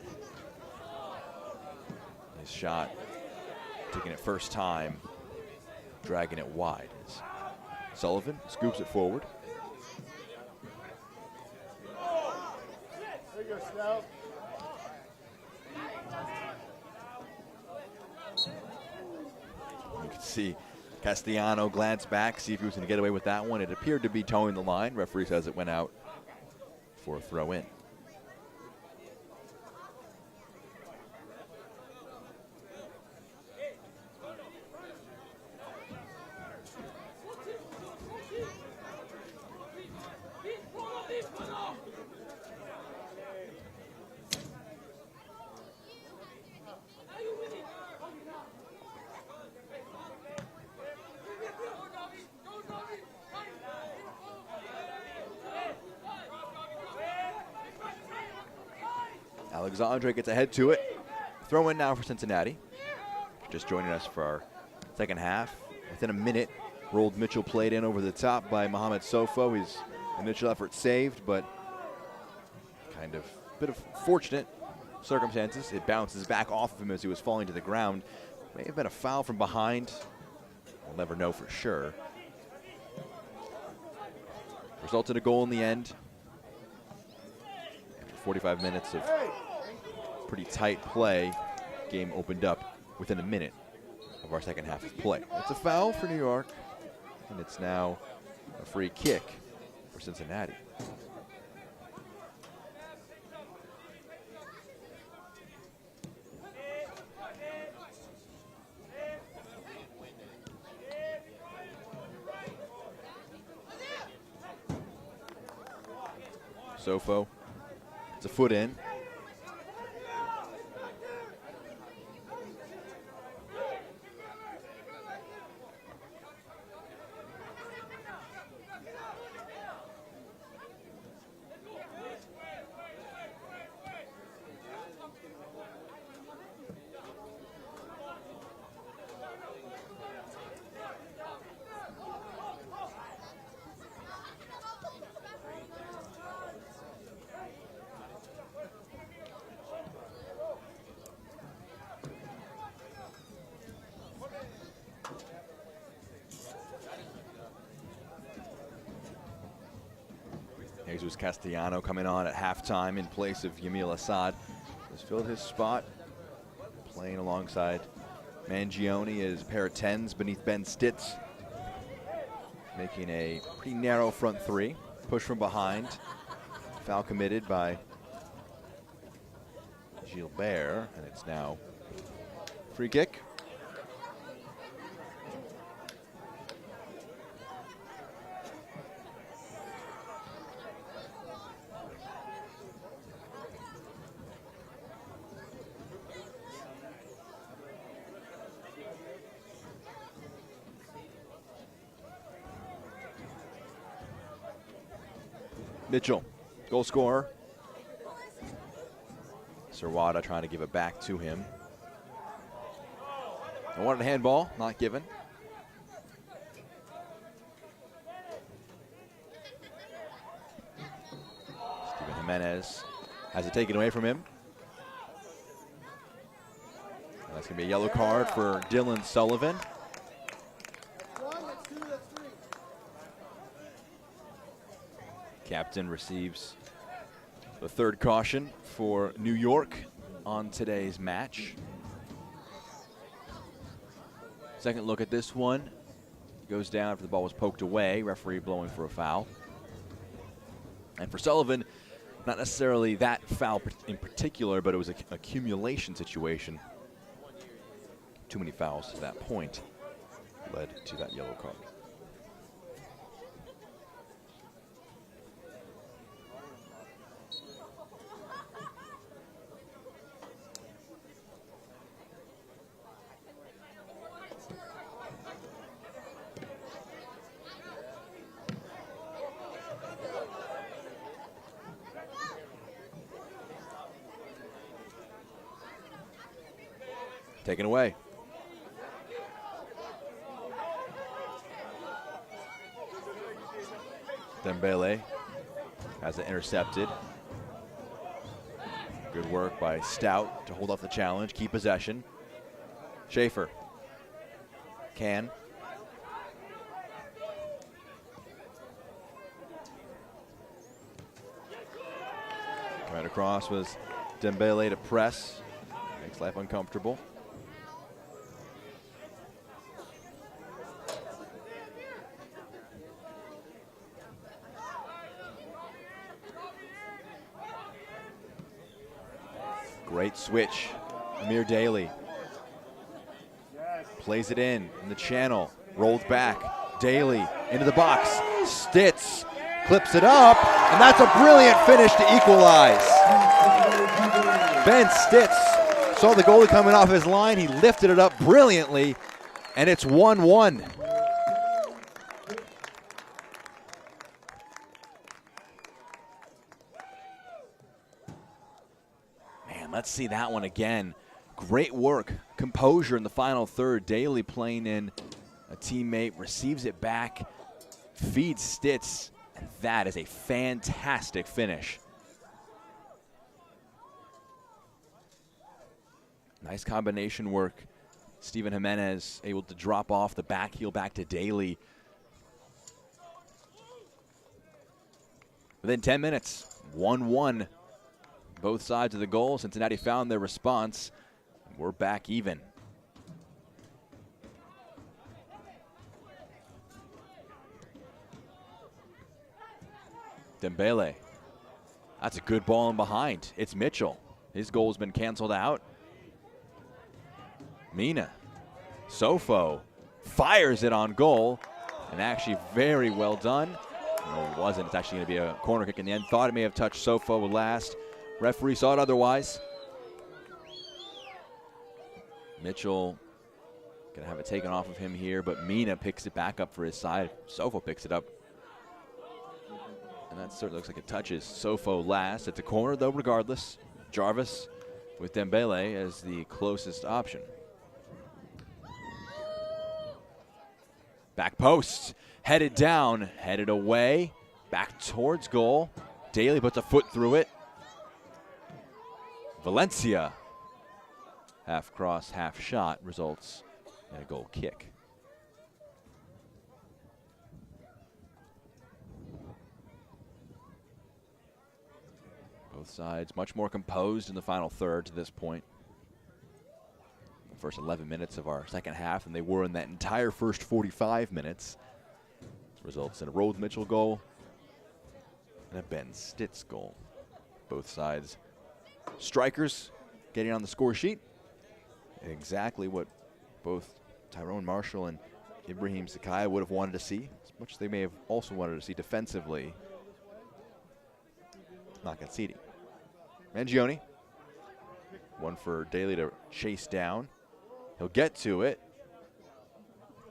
Nice shot, taking it first time, dragging it wide. Sullivan scoops it forward. There you go, Stout. You can see Castellano glance back, see if he was going to get away with that one. It appeared to be towing the line. Referee says it went out for a throw in. Alexandre gets ahead to it. Throw in now for Cincinnati. Just joining us for our second half. Within a minute, Rolled Mitchell played in over the top by Mohamed Sofo. His initial effort saved, but kind of a bit of fortunate circumstances. It bounces back off of him as he was falling to the ground. May have been a foul from behind. We'll never know for sure. Resulted in a goal in the end. 45 minutes of pretty tight play. Game opened up within a minute of our second half of play. It's a foul for New York, and it's now a free kick for Cincinnati. Sofo, it's a foot in. Jesus Castellano coming on at halftime in place of Yamil Assad. Has filled his spot, playing alongside Mangione as a pair of 10s beneath Ben Stitz, making a pretty narrow front three. Push from behind. Foul committed by Gilbert, and it's now free kick. Mitchell, goal scorer. Serwada trying to give it back to him. I wanted a handball, not given. Steven Jimenez has it taken away from him. And that's going to be a yellow card for Dylan Sullivan. Captain receives the third caution for New York on today's match. Second look at this one. Goes down after the ball was poked away. Referee blowing for a foul. And for Sullivan, not necessarily that foul in particular, but it was an accumulation situation. Too many fouls to that point led to that yellow card. Taken away. Dembele has it intercepted. Good work by Stout to hold off the challenge, keep possession. Schaefer can. Right across was Dembele to press. Makes life uncomfortable. Great switch. Amir Daly plays it in the channel. Rolled back. Daly into the box. Stitz clips it up, and that's a brilliant finish to equalize. Ben Stitz saw the goalie coming off his line. He lifted it up brilliantly, and it's 1-1. Let's see that one again. Great work, composure in the final third. Daly playing in a teammate, receives it back, feeds Stitz, and that is a fantastic finish. Nice combination work. Steven Jimenez able to drop off the back heel back to Daly. Within 10 minutes, 1-1. both sides of the goal. Cincinnati found their response. We're back even. Dembele. That's a good ball in behind. It's Mitchell. His goal's been canceled out. Mina. Sofo fires it on goal. And actually very well done. No, it wasn't. It's actually going to be a corner kick in the end. Thought it may have touched Sofo last. Referee saw it otherwise. Mitchell going to have it taken off of him here, but Mina picks it back up for his side. Sofo picks it up. And that certainly looks like it touches Sofo last. It's a corner, though, regardless. Jarvis with Dembele as the closest option. Back post, headed down, headed away, back towards goal. Daly puts a foot through it. Valencia, half cross, half shot, results in a goal kick. Both sides much more composed in the final third to this point. The first 11 minutes of our second half than they were in that entire first 45 minutes. This results in a Rhodes Mitchell goal and a Ben Stitz goal. Both sides strikers getting on the score sheet. Exactly what both Tyrone Marshall and Ibrahim Sakaya would have wanted to see, as much as they may have also wanted to see defensively. Not conceding. Mangione. One for Daly to chase down. He'll get to it,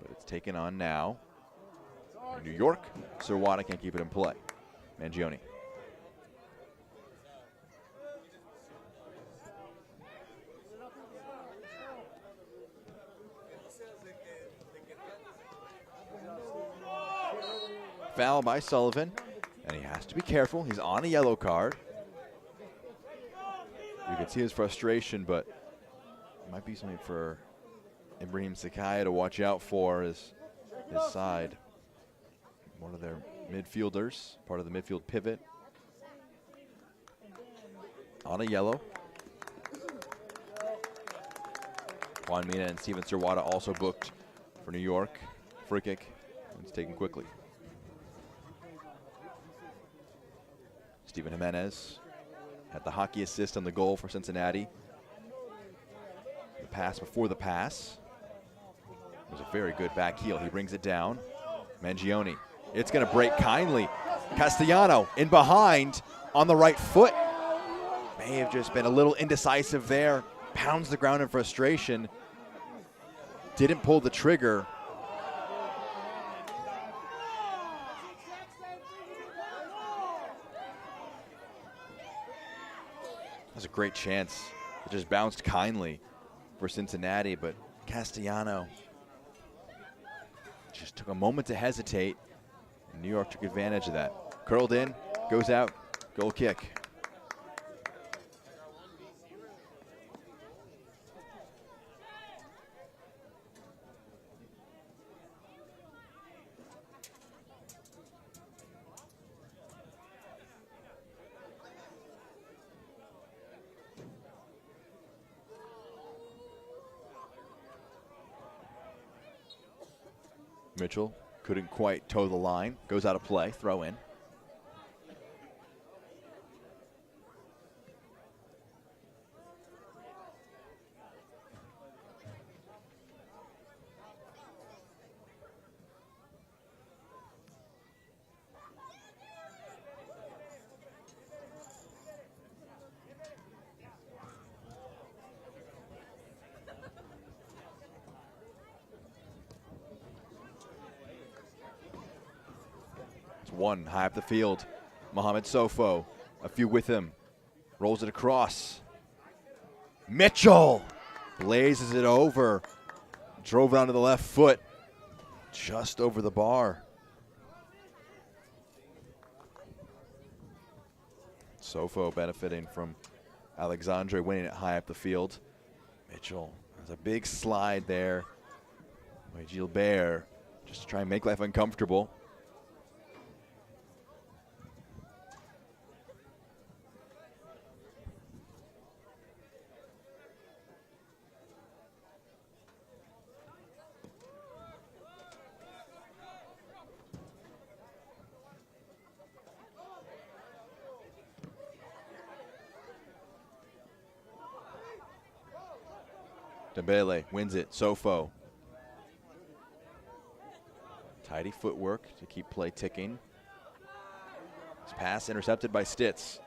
but it's taken on now. In New York, Sirwada can't keep it in play. Mangione. Foul by Sullivan, and he has to be careful. He's on a yellow card. You can see his frustration, but it might be something for Ibrahim Sakaya to watch out for his side. One of their midfielders, part of the midfield pivot. On a yellow. Juan Mina and Steven Sirwada also booked for New York. Free kick. It's taken quickly. Steven Jimenez had the hockey assist on the goal for Cincinnati. The pass before the pass. It was a very good back heel. He brings it down. Mangione. It's going to break kindly. Castellano in behind on the right foot. May have just been a little indecisive there. Pounds the ground in frustration. Didn't pull the trigger. That was a great chance. It just bounced kindly for Cincinnati, but Castellano just took a moment to hesitate. New York took advantage of that. Curled in, goes out, goal kick. Mitchell couldn't quite toe the line. Goes out of play. Throw in. One high up the field. Mohamed Sofo, a few with him. Rolls it across. Mitchell blazes it over. Drove it onto the left foot. Just over the bar. Sofo benefiting from Alexandre winning it high up the field. Mitchell has a big slide there by Gilbert just to try and make life uncomfortable. Dembele wins it. Sofo. Tidy footwork to keep play ticking. His pass intercepted by Stitz.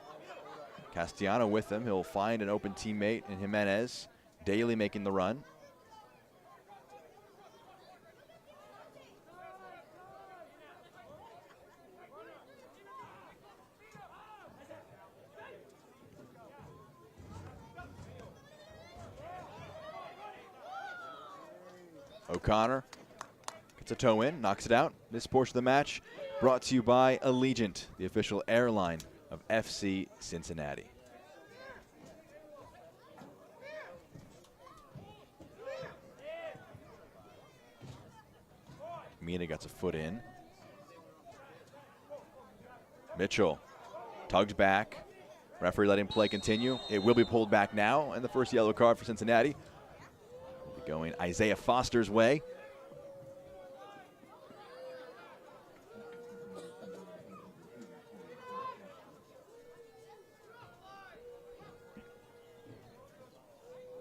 Castellano with him. He'll find an open teammate in Jimenez. Daly making the run. O'Connor gets a toe in, knocks it out. This portion of the match brought to you by Allegiant, the official airline of FC Cincinnati. Mina gets a foot in. Mitchell tugged back. Referee letting play continue. It will be pulled back now, and the first yellow card for Cincinnati will be going Isaiah Foster's way.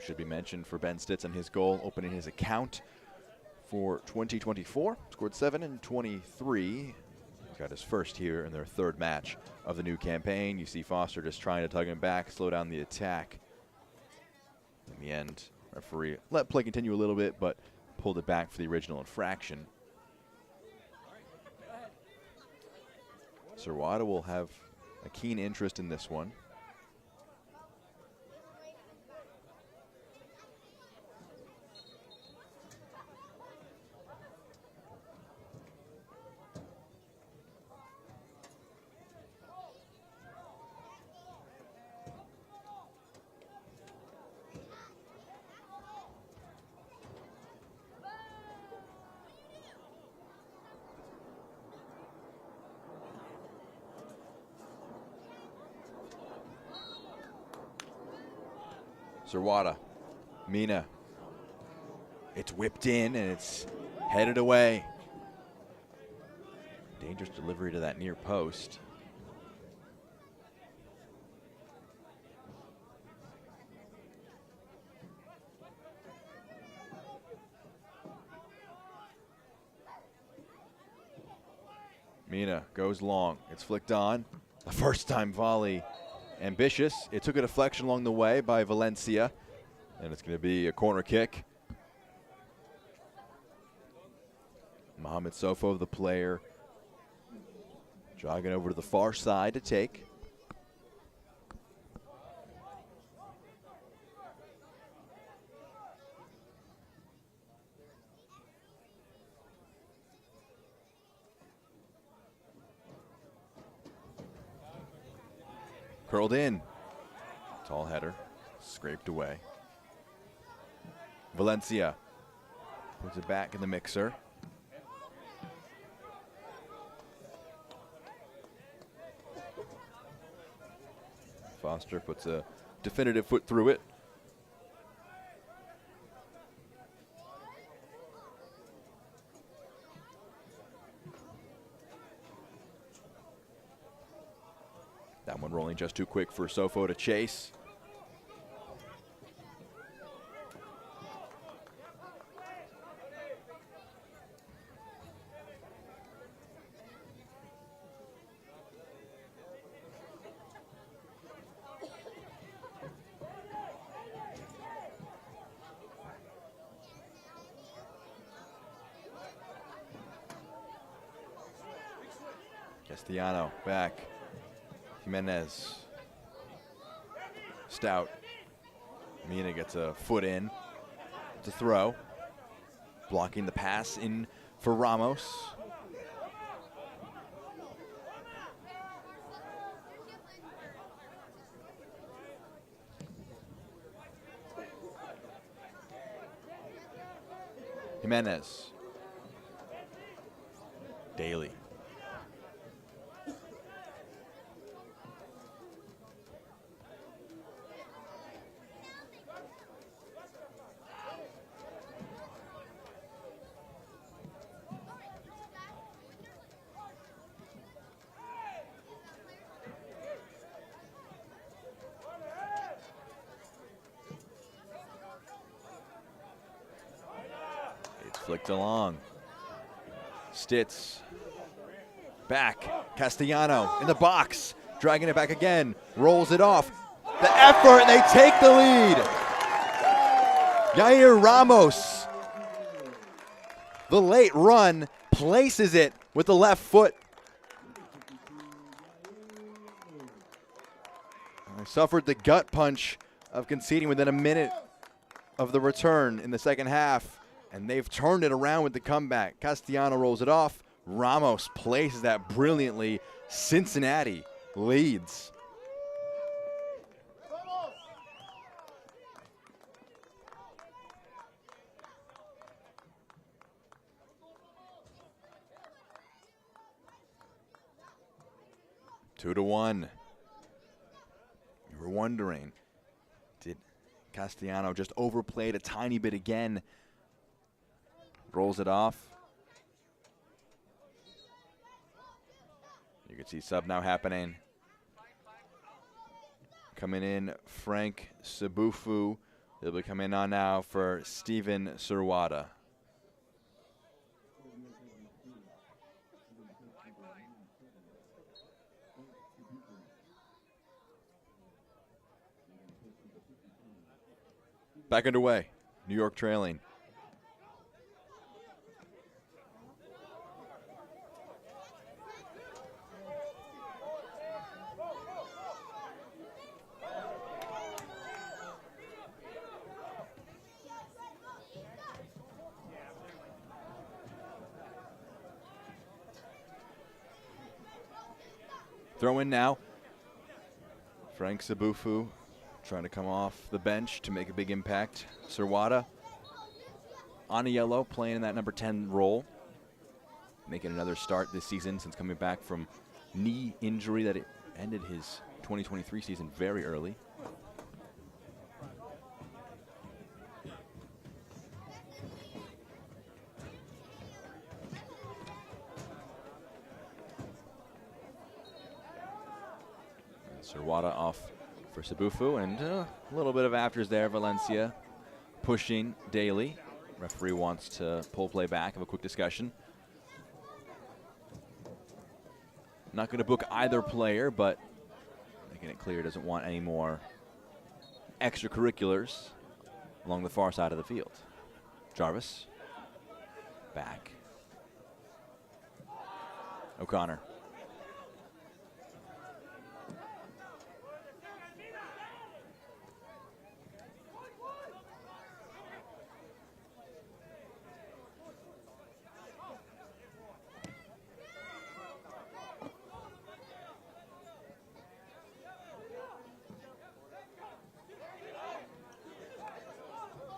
Should be mentioned for Ben Stitz and his goal, opening his account for 2024. Scored 7 and 23. He's got his first here in their third match of the new campaign. You see Foster just trying to tug him back, slow down the attack. In the end, referee let play continue a little bit, but pulled it back for the original infraction. Serwada will have a keen interest in this one. Serwada, Mina. It's whipped in and it's headed away. Dangerous delivery to that near post. Mina goes long. It's flicked on. The first time volley. Ambitious. It took a deflection along the way by Valencia, and it's going to be a corner kick. Mohamed Sofo, the player, jogging over to the far side to take. Curled in. Tall header. Scraped away. Valencia puts it back in the mixer. Foster puts a definitive foot through it. That one rolling just too quick for Sofo to chase. Castellano back. Jimenez. Stout. Mina gets a foot in to throw. Blocking the pass in for Ramos. Jimenez. Daly. Flicked along. Stitz. Back. Castellano in the box. Dragging it back again. Rolls it off. The effort, and they take the lead. Yair Ramos. The late run places it with the left foot. I suffered the gut punch of conceding within a minute of the return in the second half, and they've turned it around with the comeback. Castellano rolls it off. Ramos places that brilliantly. Cincinnati leads. Two to one. You were wondering, did Castellano just overplay it a tiny bit again? Rolls it off. You can see sub now happening. Coming in, Frank Sabufu. He'll be coming on now for Steven Surwada. Back underway. New York trailing. Throw in now. Frank Sabufu trying to come off the bench to make a big impact. Surwada on a yellow, playing in that number 10 role. Making another start this season since coming back from knee injury that it ended his 2023 season very early. Surwada off for Sabufu, and a little bit of afters there. Valencia pushing Daly. Referee wants to pull play back. Have a quick discussion. Not going to book either player, but making it clear doesn't want any more extracurriculars along the far side of the field. Jarvis back. O'Connor.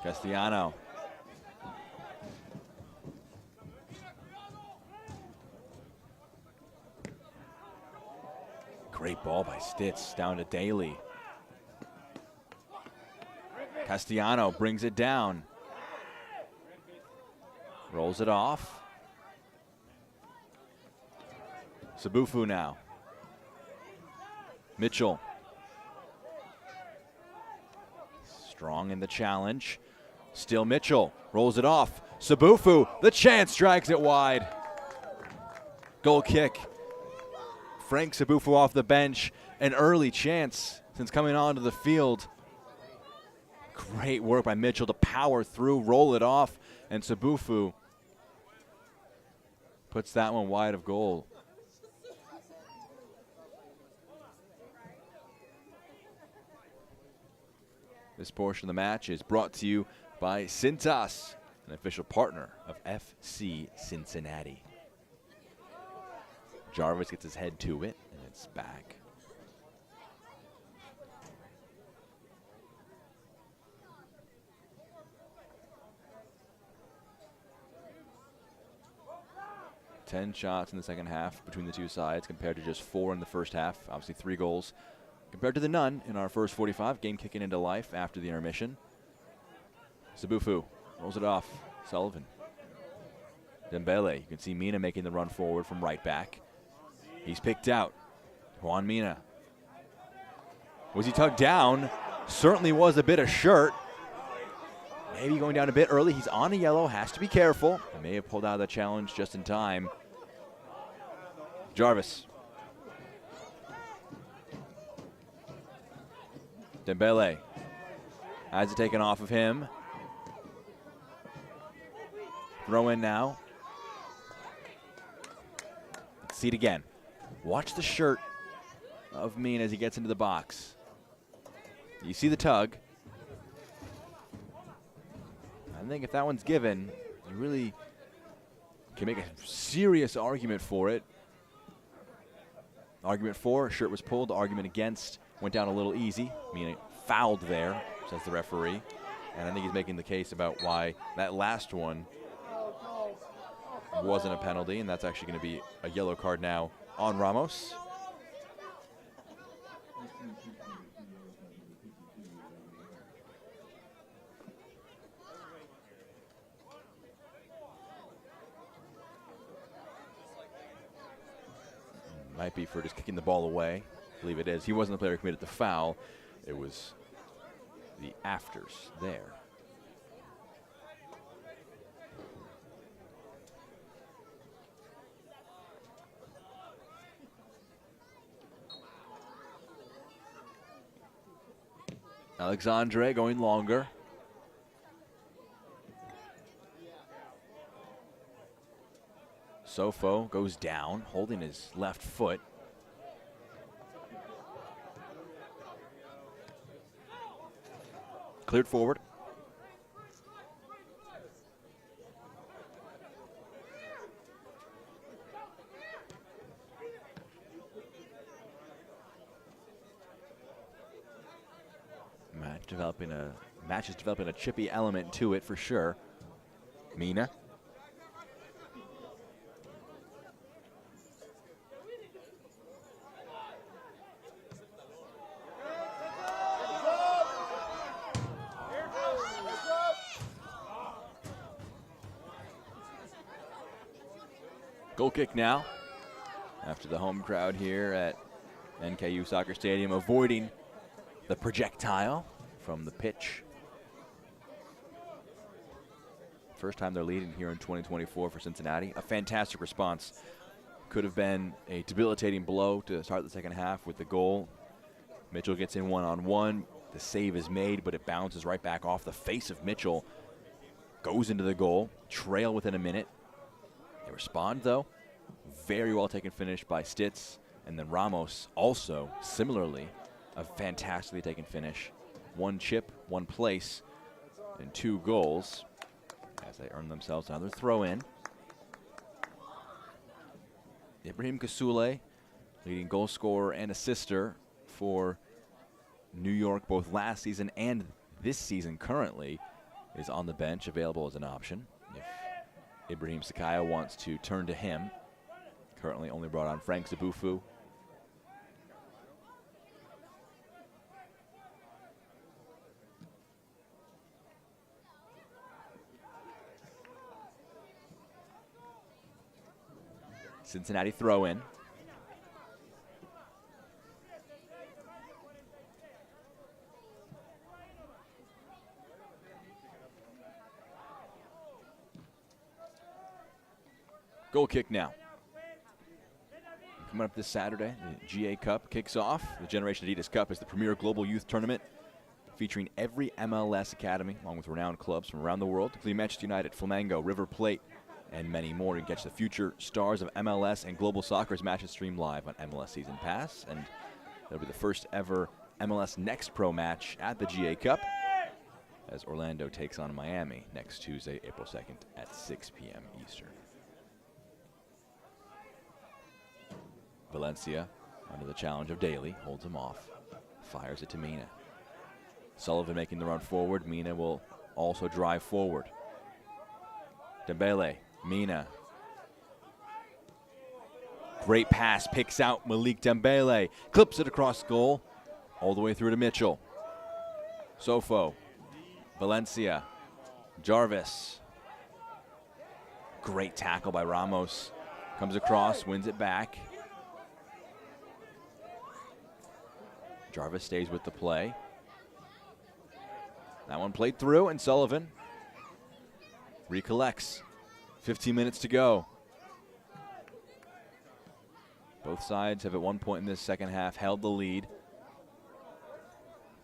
Castellano. Great ball by Stitz down to Daly. Castellano brings it down. Rolls it off. Sabufu now. Mitchell. Strong in the challenge. Still Mitchell. Rolls it off. Sabufu, the chance, drags it wide. Goal kick. Frank Sabufu off the bench. An early chance since coming onto the field. Great work by Mitchell to power through, roll it off, and Sabufu puts that one wide of goal. This portion of the match is brought to you by Cintas, an official partner of FC Cincinnati. Jarvis gets his head to it, and it's back. Ten shots in the second half between the two sides compared to just 4 in the first half. Obviously 3 goals compared to the none in our first 45. Game kicking into life after the intermission. Sabufu rolls it off. Sullivan. Dembele. You can see Mina making the run forward from right back. He's picked out. Juan Mina. Was he tugged down? Certainly was a bit of shirt. maybe going down a bit early. He's on a yellow, has to be careful. He may have pulled out of the challenge just in time. Jarvis. Dembele has it taken off of him. Throw in now. Let's see it again. Watch the shirt of Mina as he gets into the box. You see the tug. I think if that one's given, you really can make a serious argument for it. Argument for, shirt was pulled. Argument against, went down a little easy. Mina fouled there, says the referee. And I think he's making the case about why that last one wasn't a penalty, and that's actually going to be a yellow card now on Ramos. Might be for just kicking the ball away. I believe it is. He wasn't the player who committed the foul. It was the afters there. Alexandre going longer. Sofo goes down, holding his left foot. Cleared forward. Match is developing a chippy element to it for sure. Mina. Goal kick now. After the home crowd here at NKU Soccer Stadium avoiding the projectile from the pitch. First time they're leading here in 2024 for Cincinnati. A fantastic response. Could have been a debilitating blow to start the second half with the goal. Mitchell gets in one-on-one. The save is made, but it bounces right back off the face of Mitchell. Goes into the goal. Trail within a minute. They respond, though. Very well taken finish by Stitz. And then Ramos also, similarly, a fantastically taken finish. One chip, one place, and 2 goals as they earn themselves another throw-in. Ibrahim Kasule, leading goal scorer and assister for New York both last season and this season currently, is on the bench, available as an option if Ibrahim Sakaya wants to turn to him. Currently only brought on Frank Zabufu. Cincinnati throw in. Goal kick now. Coming up this Saturday, the GA Cup kicks off. The Generation Adidas Cup is the premier global youth tournament featuring every MLS academy, along with renowned clubs from around the world, including Manchester United, Flamengo, River Plate, and many more. You can catch the future stars of MLS and global soccer's matches streamed live on MLS Season Pass. And it'll be the first ever MLS Next Pro match at the GA Cup as Orlando takes on Miami next Tuesday, April 2nd at 6 p.m. Eastern. Valencia, under the challenge of Daly, holds him off. Fires it to Mina. Sullivan making the run forward. Mina will also drive forward. Dembele, Mina. Great pass, picks out Malik Dembele. Clips it across goal, all the way through to Mitchell. Sofo, Valencia, Jarvis. Great tackle by Ramos. Comes across, wins it back. Jarvis stays with the play. That one played through, and Sullivan recollects. 15 minutes to go. Both sides have at one point in this second half held the lead.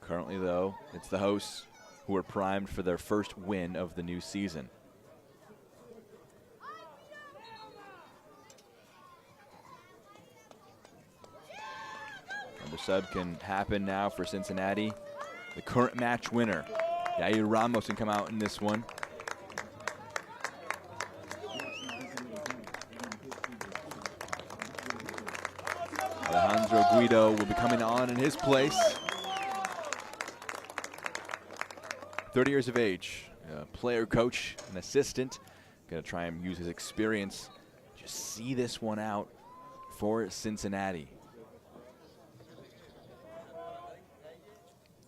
Currently, though, it's the hosts who are primed for their first win of the new season. The sub can happen now for Cincinnati. The current match winner, Yair Ramos, can come out in this one. Alejandro Guido will be coming on in his place. 30 years of age, player, coach, and assistant. Gonna try and use his experience. Just see this one out for Cincinnati.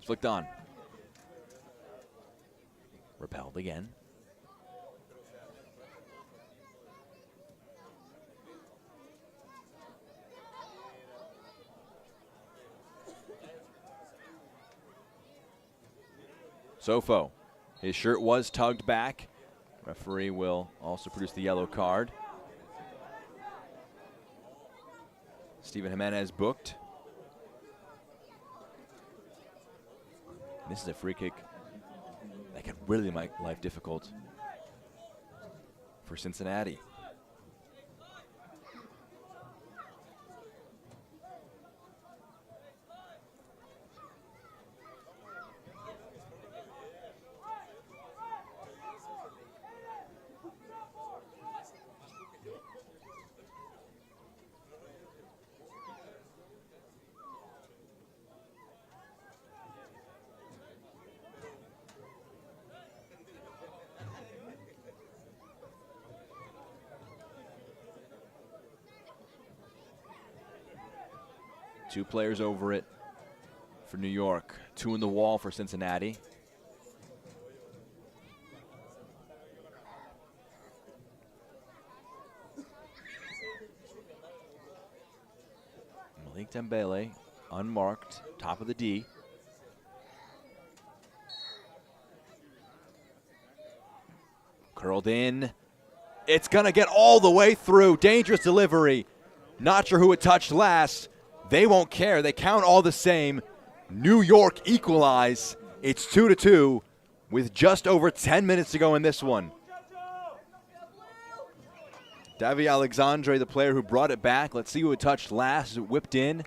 Flicked on. Repelled again. Sofo, his shirt was tugged back. Referee will also produce the yellow card. Steven Jimenez booked. This is a free kick that could really make life difficult for Cincinnati. Two players over it for New York. Two in the wall for Cincinnati. Malik Dembele, unmarked, top of the D. Curled in. It's going to get all the way through. Dangerous delivery. Not sure who it touched last. They won't care. They count all the same. New York equalize. It's 2-2 with just over 10 minutes to go in this one. Davy Alexandre, the player who brought it back. Let's see who it touched last. It whipped in.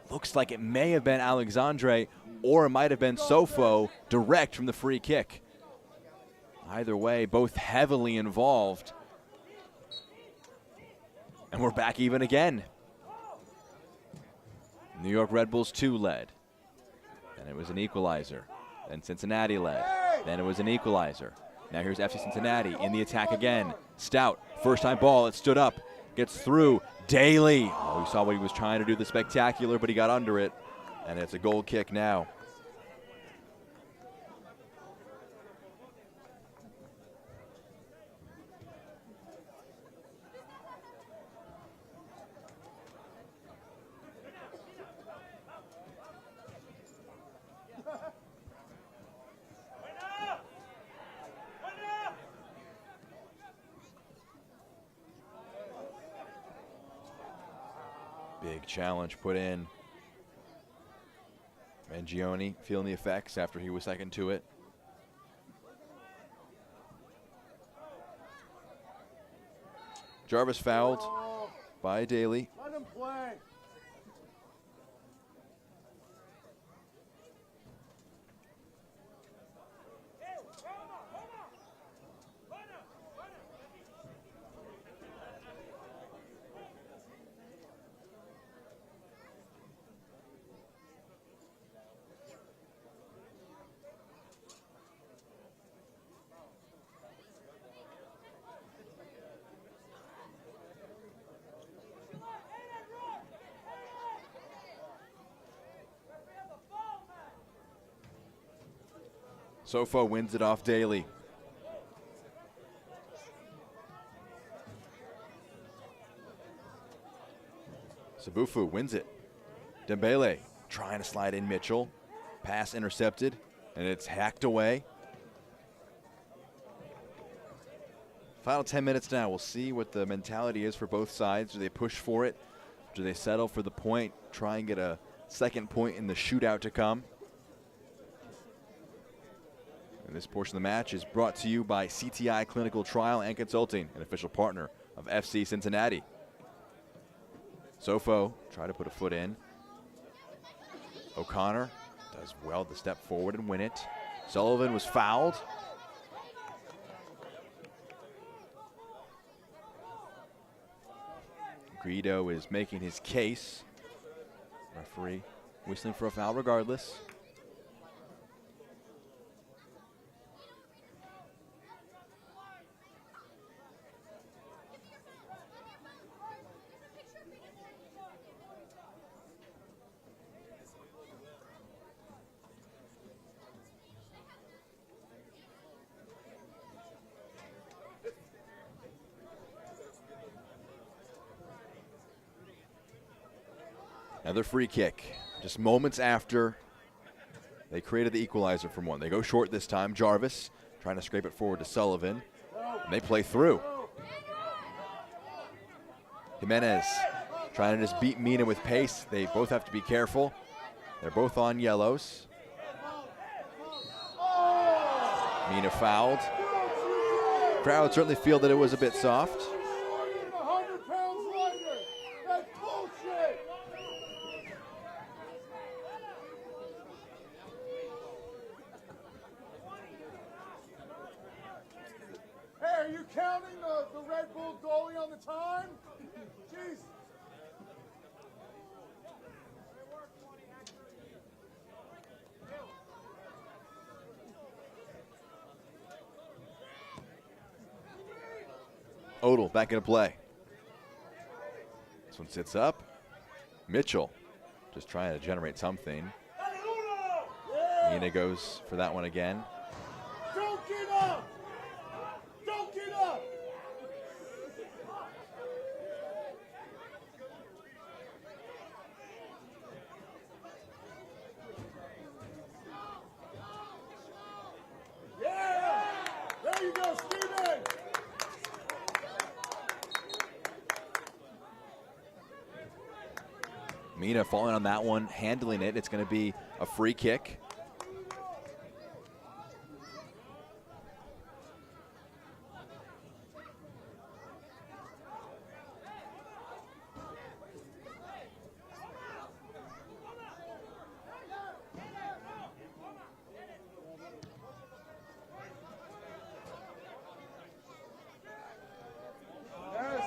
Looks like it may have been Alexandre, or it might have been Sofo, direct from the free kick. Either way, both heavily involved. And we're back even again. New York Red Bulls 2 led. Then it was an equalizer. Then Cincinnati led. Then it was an equalizer. Now here's FC Cincinnati in the attack again. Stout, first time ball, it stood up, gets through. Daly, oh, we saw what he was trying to do, the spectacular, but he got under it. And it's a goal kick now. Big challenge put in. Mangione feeling the effects after he was second to it. Jarvis fouled by Daly. Let him play. Sofo wins it off Daly. Sabufu wins it. Dembele trying to slide in Mitchell. Pass intercepted, and it's hacked away. Final 10 minutes now. We'll see what the mentality is for both sides. Do they push for it? Do they settle for the point, try and get a second point in the shootout to come? And this portion of the match is brought to you by CTI Clinical Trial and Consulting, an official partner of FC Cincinnati. Sofo try to put a foot in. O'Connor does well to step forward and win it. Sullivan was fouled. Guido is making his case. Referee whistling for a foul regardless. Another free kick, just moments after they created the equalizer from one. They go short this time. Jarvis trying to scrape it forward to Sullivan, and they play through. Jimenez trying to just beat Mina with pace. They both have to be careful. They're both on yellows. Mina fouled. Crowd certainly feel that it was a bit soft. Are you counting the Red Bull goalie on the time? Jeez. Odell back into play. This one sits up. Mitchell just trying to generate something. Mina goes for that one again. Don't get up! Don't get up! Yeah! There you go, Steven! Mina falling on that one, handling it. It's going to be a free kick.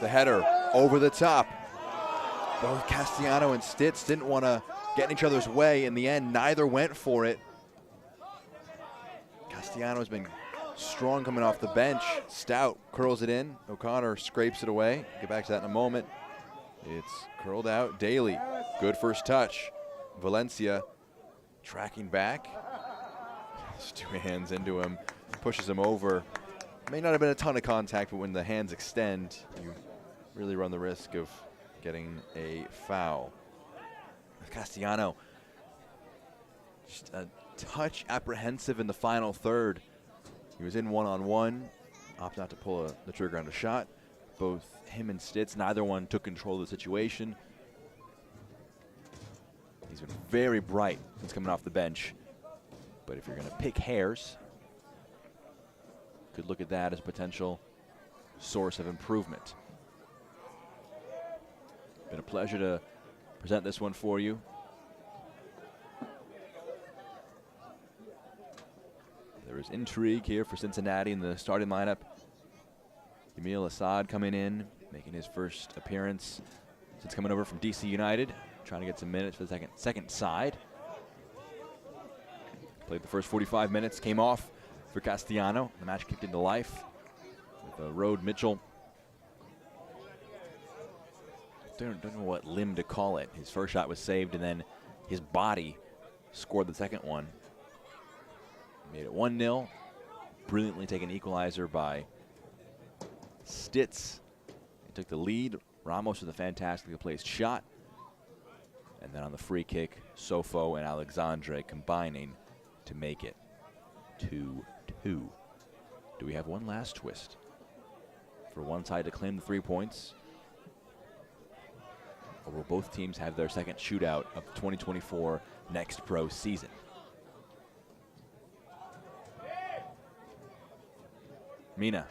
The header over the top. Both Castellano and Stitz didn't want to get in each other's way. In the end, neither went for it. Castellano's been strong coming off the bench. Stout curls it in. O'Connor scrapes it away. Get back to that in a moment. It's curled out. Daly, good first touch. Valencia tracking back. Just two hands into him, pushes him over. May not have been a ton of contact, but when the hands extend, you really run the risk of getting a foul. Castellano just a touch apprehensive in the final third. He was in one-on-one, opted not to pull the trigger on a shot. Both him and Stitz, neither one took control of the situation. He's been very bright since coming off the bench. But if you're going to pick hairs, could look at that as a potential source of improvement. Been a pleasure to present this one for you. There is intrigue here for Cincinnati in the starting lineup. Emil Assad coming in, making his first appearance since coming over from DC United, trying to get some minutes for the second side. Played the first 45 minutes, came off for Castellano. The match kicked into life with a Road Mitchell. Don't know what limb to call it. His first shot was saved, and then his body scored the second one. Made it 1-0. Brilliantly taken equalizer by Stitz. He took the lead. Ramos with a fantastically placed shot. And then on the free kick, Sofo and Alexandre combining to make it 2-2. Do we have one last twist? for one side to claim the 3 points, or will both teams have their second shootout of the 2024 Next Pro season? Mina.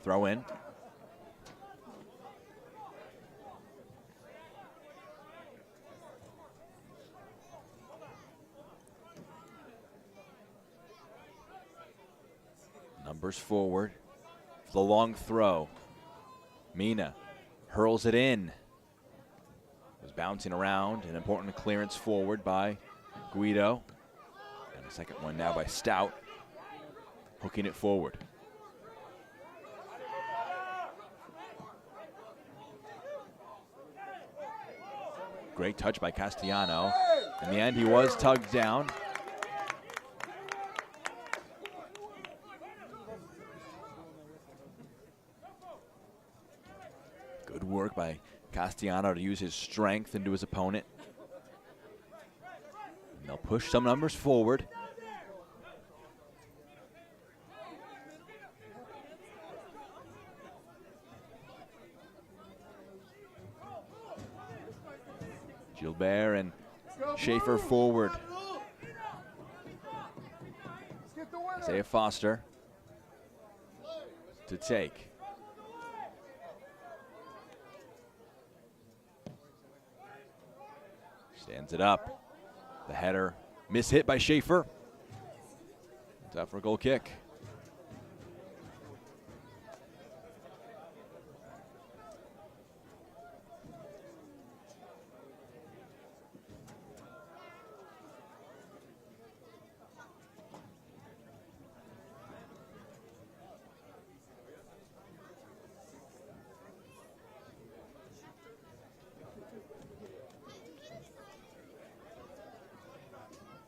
Throw in. Numbers forward. The long throw. Mina hurls it in. Was bouncing around. An important clearance forward by Guido. And a second one now by Stout. Hooking it forward. Great touch by Castellano. In the end, he was tugged down. Good work by Castellano to use his strength into his opponent. And they'll push some numbers forward. Gilbert and Schaefer forward. Isaiah Foster to take. Stands it up. The header mishit by Schaefer. It's out for a goal kick.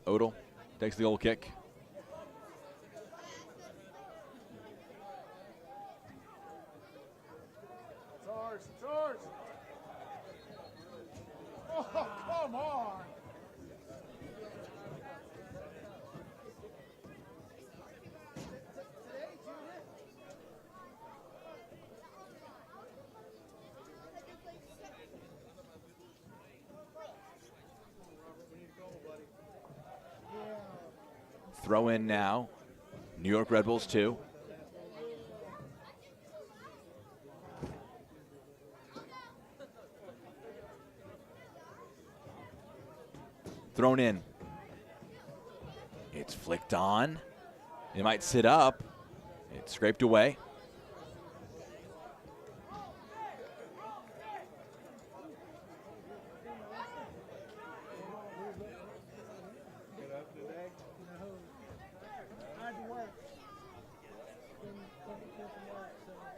Odell takes the goal kick. It's ours, it's ours. Oh, come on. Throw in now. New York Red Bulls 2. Thrown in. It's flicked on. It might sit up. It's scraped away.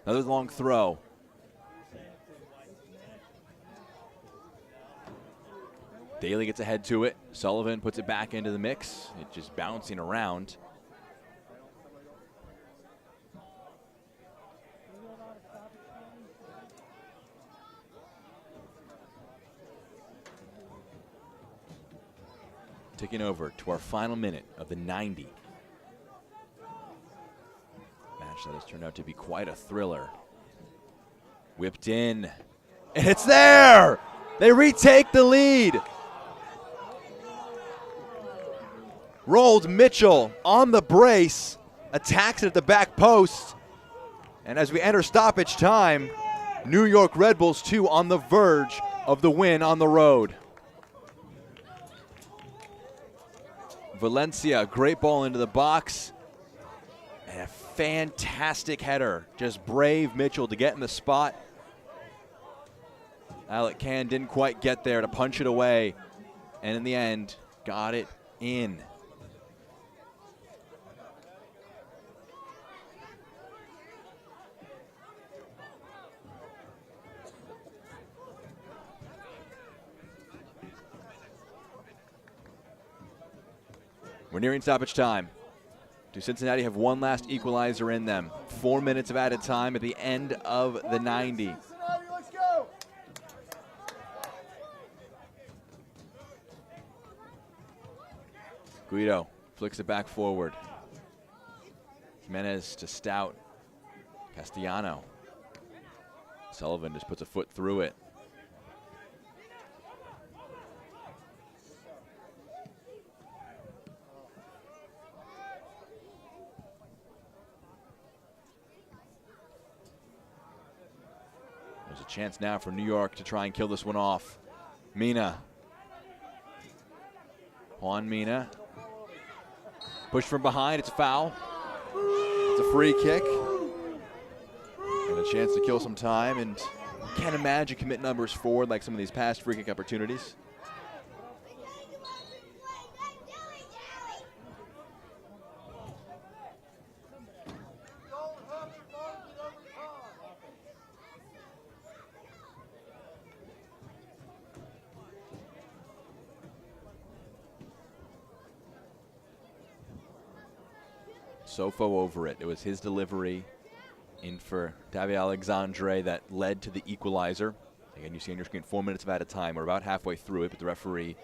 Another long throw. Daly gets ahead to it. Sullivan puts it back into the mix. It's just bouncing around. Ticking over to our final minute of the 90. Match that has turned out to be quite a thriller. Whipped in, and it's there! They retake the lead. Rolled Mitchell on the brace, attacks it at the back post, and as we enter stoppage time, New York Red Bulls 2 on the verge of the win on the road. Valencia, great ball into the box, and a fantastic header. Just brave Mitchell to get in the spot. Alec Can didn't quite get there to punch it away, and in the end, got it in. We're nearing stoppage time. Do Cincinnati have one last equalizer in them? 4 minutes of added time at the end of the 90. Cincinnati, let's go. Guido flicks it back forward. Jimenez to Stout. Castellano. Sullivan just puts a foot through it. There's a chance now for New York to try and kill this one off. Mina. Juan Mina. Push from behind, it's a foul. It's a free kick. And a chance to kill some time, and can't imagine commit numbers forward like some of these past free kick opportunities. Sofo over it. It was his delivery in for Davi Alexandre that led to the equalizer. Again, you see on your screen 4 minutes of added time. We're about halfway through it, but the referee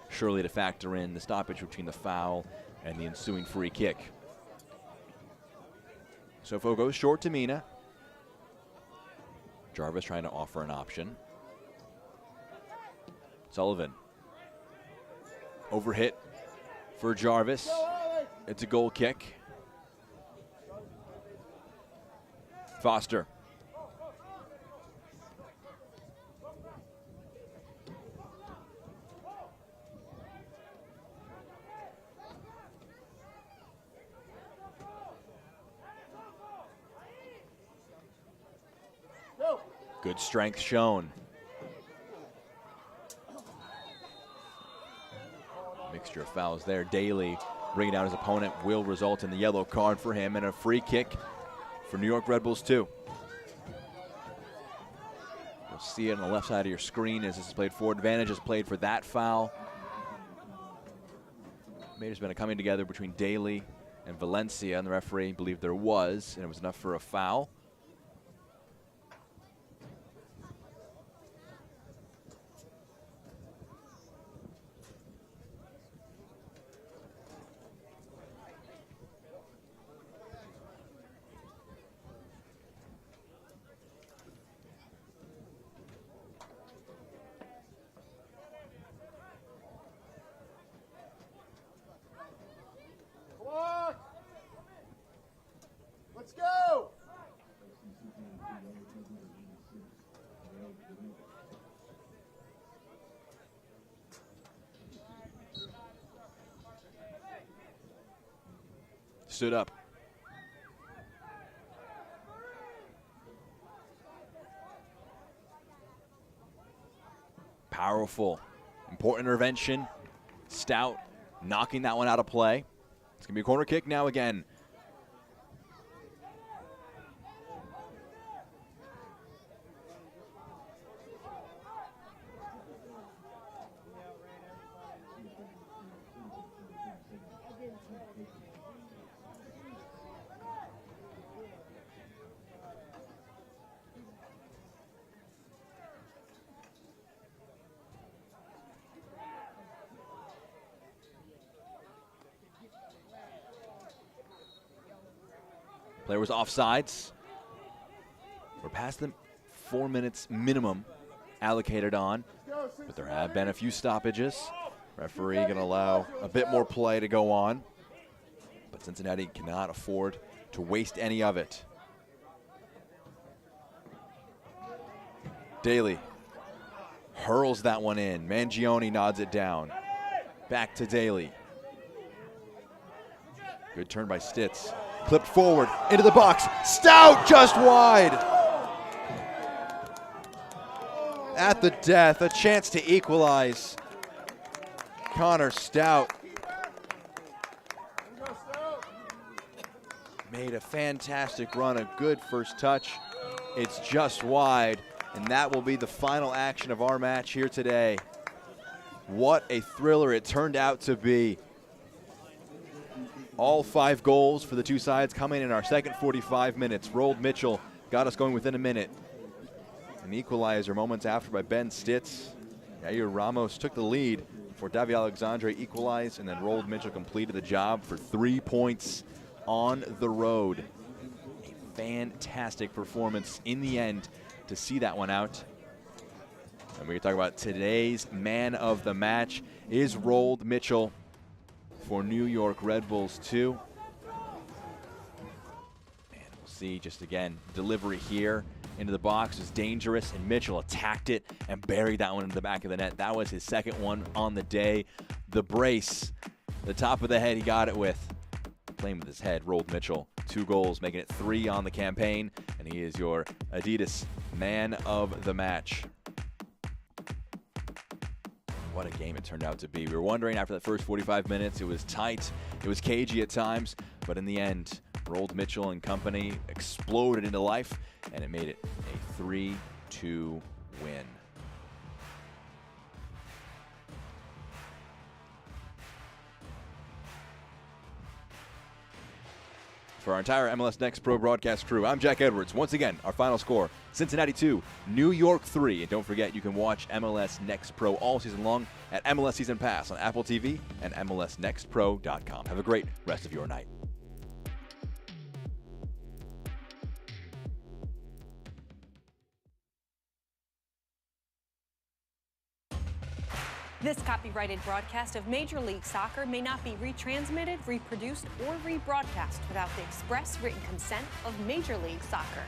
surely to factor in the stoppage between the foul and the ensuing free kick. Sofo goes short to Mina. Jarvis trying to offer an option. Sullivan. Overhit for Jarvis. It's a goal kick. Foster. Good strength shown. Mixture of fouls there. Daly bringing down his opponent will result in the yellow card for him and a free kick for New York Red Bulls 2. You'll see it on the left side of your screen as this is played forward. Advantage is played for that foul. May have been a coming together between Daly and Valencia, and the referee believed there was, and it was enough for a foul. Let's go! Stood up. Powerful, important intervention. Stout knocking that one out of play. It's going to be a corner kick now again. Player was offsides. We're past the 4 minutes minimum allocated on, but there have been a few stoppages. Referee going to allow a bit more play to go on, but Cincinnati cannot afford to waste any of it. Daly hurls that one in. Mangione nods it down. Back to Daly. Good turn by Stitz. Clipped forward into the box. Stout just wide. At the death, a chance to equalize. Connor Stout made a fantastic run, a good first touch. It's just wide, and that will be the final action of our match here today. What a thriller it turned out to be. All 5 goals for the two sides coming in our second 45 minutes. Rolled Mitchell got us going within a minute. An equalizer moments after by Ben Stitz. Yair Ramos took the lead for Davy Alexandre equalized, and then Rold Mitchell completed the job for 3 points on the road. A fantastic performance in the end to see that one out. And we're going to talk about today's man of the match is Rold Mitchell for New York Red Bulls 2. And we'll see just again, delivery here into the box is dangerous, and Mitchell attacked it and buried that one into the back of the net. That was his second one on the day. The brace, the top of the head he got it with. Playing with his head, Rold Mitchell. 2 goals, making it 3 on the campaign, and he is your Adidas man of the match. What a game it turned out to be. We were wondering after that first 45 minutes, it was tight, it was cagey at times, but in the end, Rold Mitchell and company exploded into life, and it made it a 3-2 win. For our entire MLS Next Pro broadcast crew, I'm Jack Edwards. Once again, our final score, Cincinnati 2, New York 3. And don't forget, you can watch MLS Next Pro all season long at MLS Season Pass on Apple TV and MLSNextPro.com. Have a great rest of your night. This copyrighted broadcast of Major League Soccer may not be retransmitted, reproduced, or rebroadcast without the express written consent of Major League Soccer.